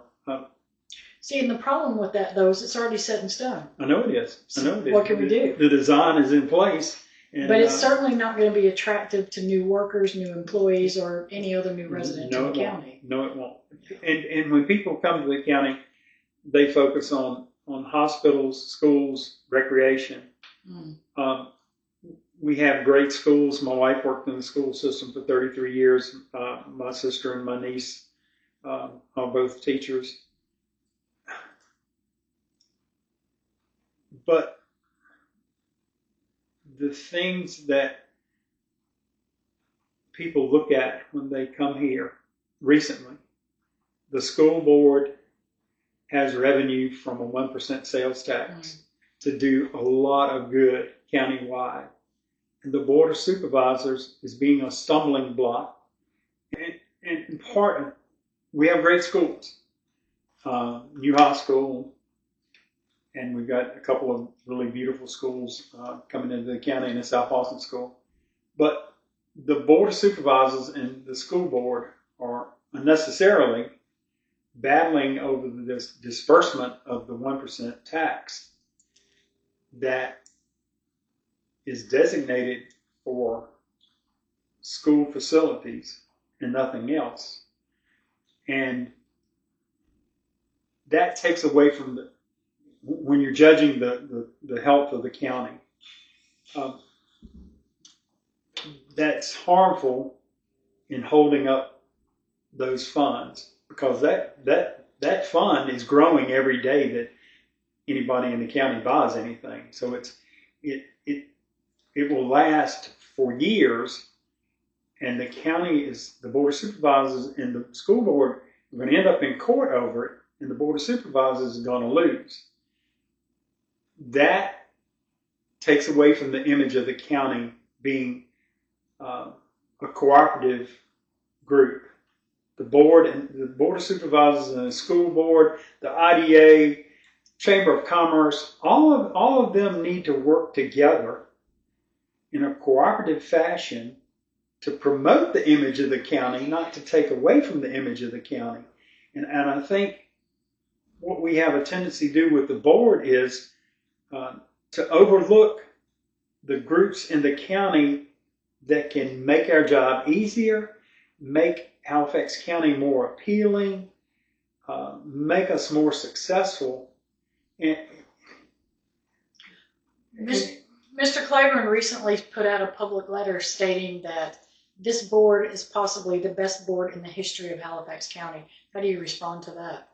See, and the problem with that, though, is it's already set in stone. I know it is. I know it is. What can we do? The design is in place. And, but it's certainly not going to be attractive to new workers, new employees, or any other new resident in the county. No, it won't. And when people come to the county, they focus on hospitals, schools, recreation. Mm. We have great schools. My wife worked in the school system for 33 years. My sister and my niece are both teachers. But the things that people look at when they come here recently, the school board has revenue from a 1% sales tax to do a lot of good countywide. And the Board of Supervisors is being a stumbling block. And in part, we have great schools. New high school, and we've got a couple of really beautiful schools coming into the county in the South Boston School. But the Board of Supervisors and the school board are unnecessarily battling over this disbursement of the 1% tax that is designated for school facilities and nothing else. And that takes away from when you're judging the health of the county, that's harmful in holding up those funds, because that fund is growing every day that anybody in the county buys anything. So it will last for years, and the Board of Supervisors and the school board are going to end up in court over it, and the Board of Supervisors is going to lose. That takes away from the image of the county being a cooperative group. The board of Supervisors and the school board, the IDA, Chamber of Commerce, all of them need to work together in a cooperative fashion to promote the image of the county, not to take away from the image of the county. And I think what we have a tendency to do with the board is to overlook the groups in the county that can make our job easier, make Halifax County more appealing, make us more successful. And Mr. Claiborne recently put out a public letter stating that this board is possibly the best board in the history of Halifax County. How do you respond to that?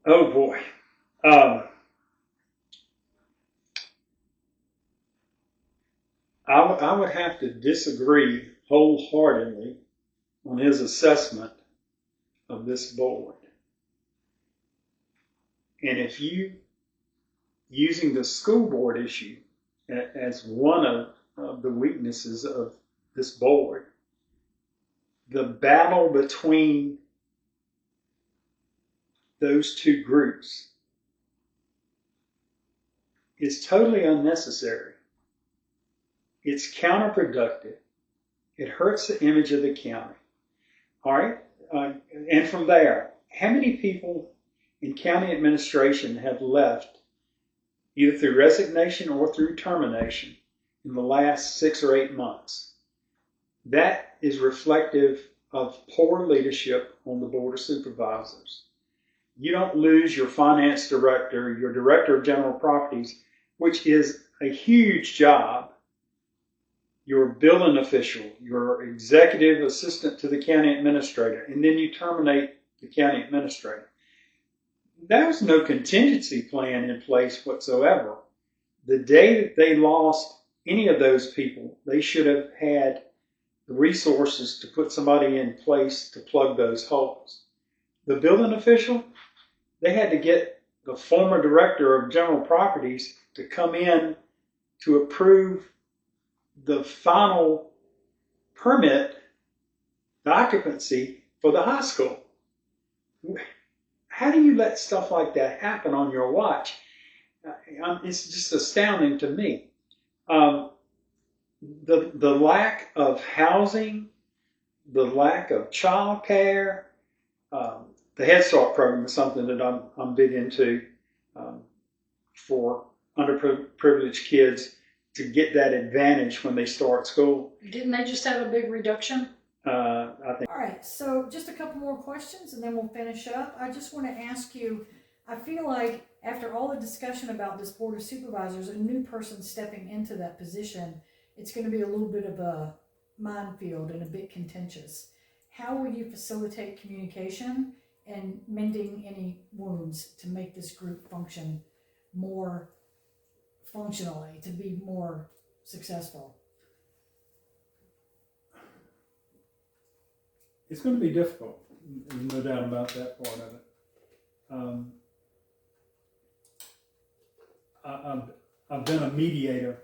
Oh boy. I would have to disagree wholeheartedly on his assessment of this board. And if using the school board issue as one of the weaknesses of this board, the battle between those two groups is totally unnecessary. It's counterproductive. It hurts the image of the county. All right. And from there, how many people in county administration have left either through resignation or through termination in the last 6 or 8 months? That is reflective of poor leadership on the Board of Supervisors. You don't lose your finance director, your director of general properties, which is a huge job, your billing official, your executive assistant to the county administrator, and then you terminate the county administrator. There was no contingency plan in place whatsoever. The day that they lost any of those people, they should have had the resources to put somebody in place to plug those holes. The building official, they had to get the former director of general properties to come in to approve the final permit, the occupancy for the high school. How do you let stuff like that happen on your watch? It's just astounding to me. The lack of housing, the lack of child care, the Head Start program is something that I'm big into for underprivileged kids to get that advantage when they start school. Didn't they just have a big reduction? I think. All right, so just a couple more questions and then we'll finish up. I just want to ask you, I feel like after all the discussion about this Board of Supervisors, a new person stepping into that position, it's going to be a little bit of a minefield and a bit contentious. How will you facilitate communication and mending any wounds to make this group function more functionally, to be more successful? It's going to be difficult. There's no doubt about that part of it. I've been a mediator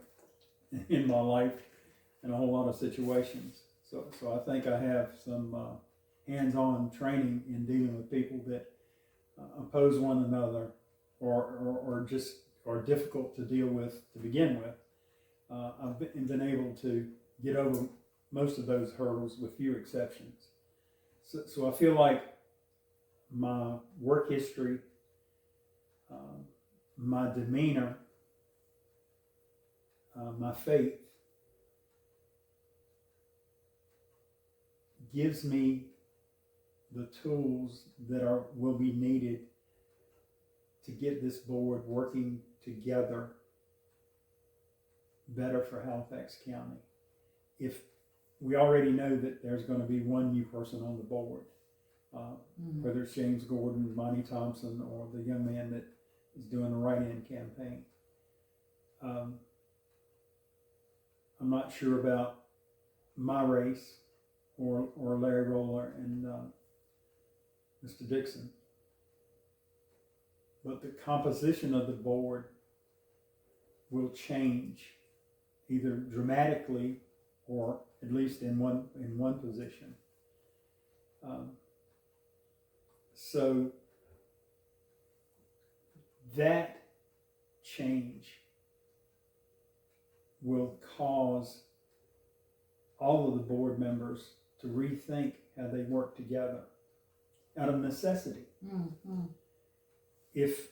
in my life in a whole lot of situations. So I think I have some hands-on training in dealing with people that oppose one another or just are difficult to deal with to begin with. I've been able to get over most of those hurdles with few exceptions. So I feel like my work history, my demeanor, my faith gives me the tools that will be needed to get this board working together better for Halifax County. If we already know that there's going to be one new person on the board, whether it's James Gordon, Monty Thompson, or the young man that is doing the write-in campaign. I'm not sure about my race or Larry Roller and Mr. Dixon, but the composition of the board will change either dramatically or at least in one position. So that change will cause all of the board members to rethink how they work together out of necessity. Mm-hmm. If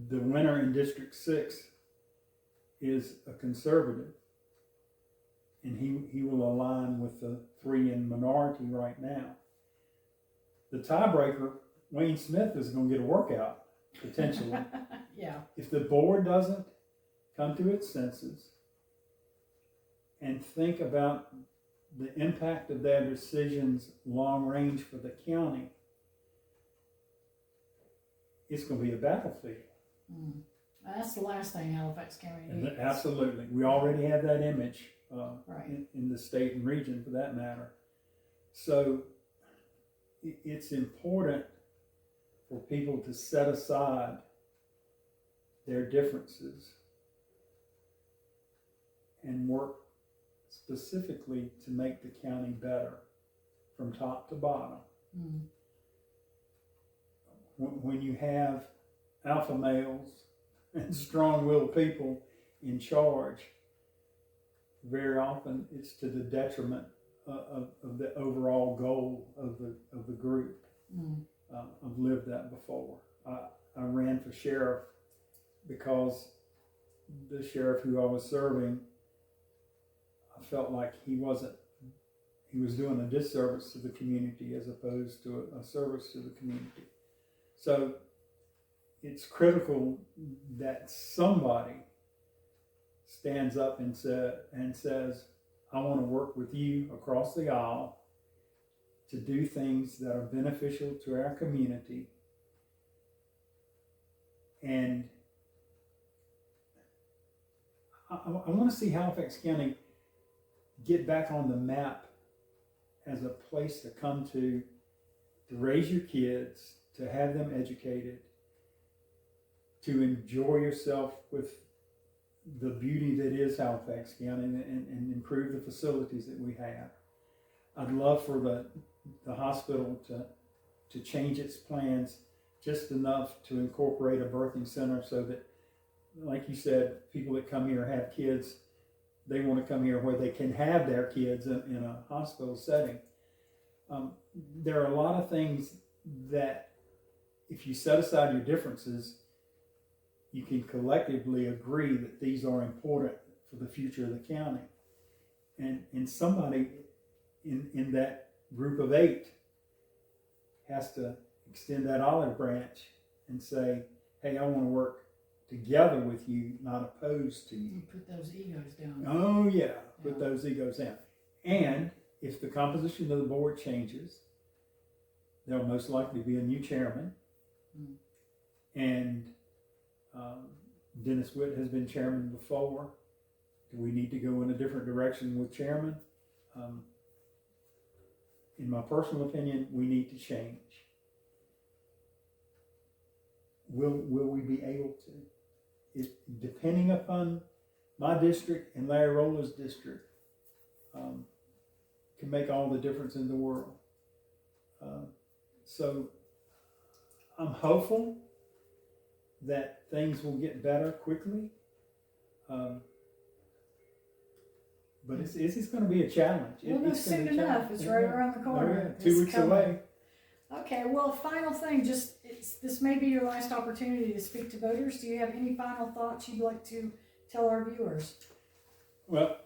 the winner in District 6 is a conservative, and he will align with the 3 in minority right now, the tiebreaker, Wayne Smith, is going to get a workout, potentially. Yeah. If the board doesn't come to its senses and think about the impact of their decisions long range for the county, it's going to be a battlefield. Mm. That's the last thing Halifax County needs. Absolutely. We already have that image right. in the state and region for that matter. So it's important for people to set aside their differences and work specifically to make the county better from top to bottom. Mm. When you have alpha males and strong-willed people in charge, very often it's to the detriment of the overall goal of the group. I've lived that before. I ran for sheriff because the sheriff who I was serving, I felt like he was doing a disservice to the community as opposed to a service to the community. So it's critical that somebody stands up and says, I want to work with you across the aisle to do things that are beneficial to our community. And I want to see Halifax County get back on the map as a place to come to raise your kids, to have them educated, to enjoy yourself with the beauty that is Halifax County, and improve the facilities that we have. I'd love for the hospital to change its plans just enough to incorporate a birthing center so that, like you said, people that come here have kids, they want to come here where they can have their kids in a hospital setting. There are a lot of things that if you set aside your differences, you can collectively agree that these are important for the future of the county. And somebody in that group of 8 has to extend that olive branch and say, hey, I want to work together with you, not opposed to you. Put those egos down. Oh yeah, put those egos down. And if the composition of the board changes, there'll most likely be a new chairman. And Dennis Witt has been chairman before. Do we need to go in a different direction with chairman? In my personal opinion, we need to change. Will we be able to? Depending upon my district and Larry Roller's district, can make all the difference in the world. So I'm hopeful that things will get better quickly. But it's going to be a challenge. Well, no, soon enough. It's right around the corner. Oh, yeah. 2 weeks away. Okay, well, final thing, this may be your last opportunity to speak to voters. Do you have any final thoughts you'd like to tell our viewers? Well,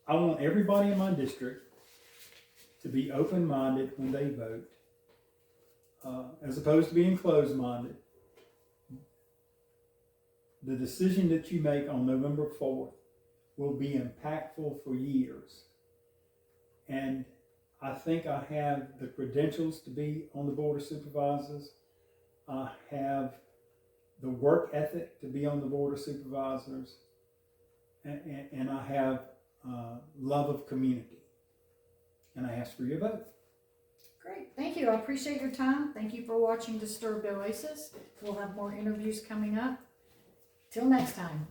I want everybody in my district to be open-minded when they vote, as opposed to being closed-minded. The decision that you make on November 4th will be impactful for years. And I think I have the credentials to be on the Board of Supervisors. I have the work ethic to be on the Board of Supervisors. And I have love of community. And I ask for your vote. Great, thank you. I appreciate your time. Thank you for watching Disturbed Oasis. We'll have more interviews coming up. Till next time.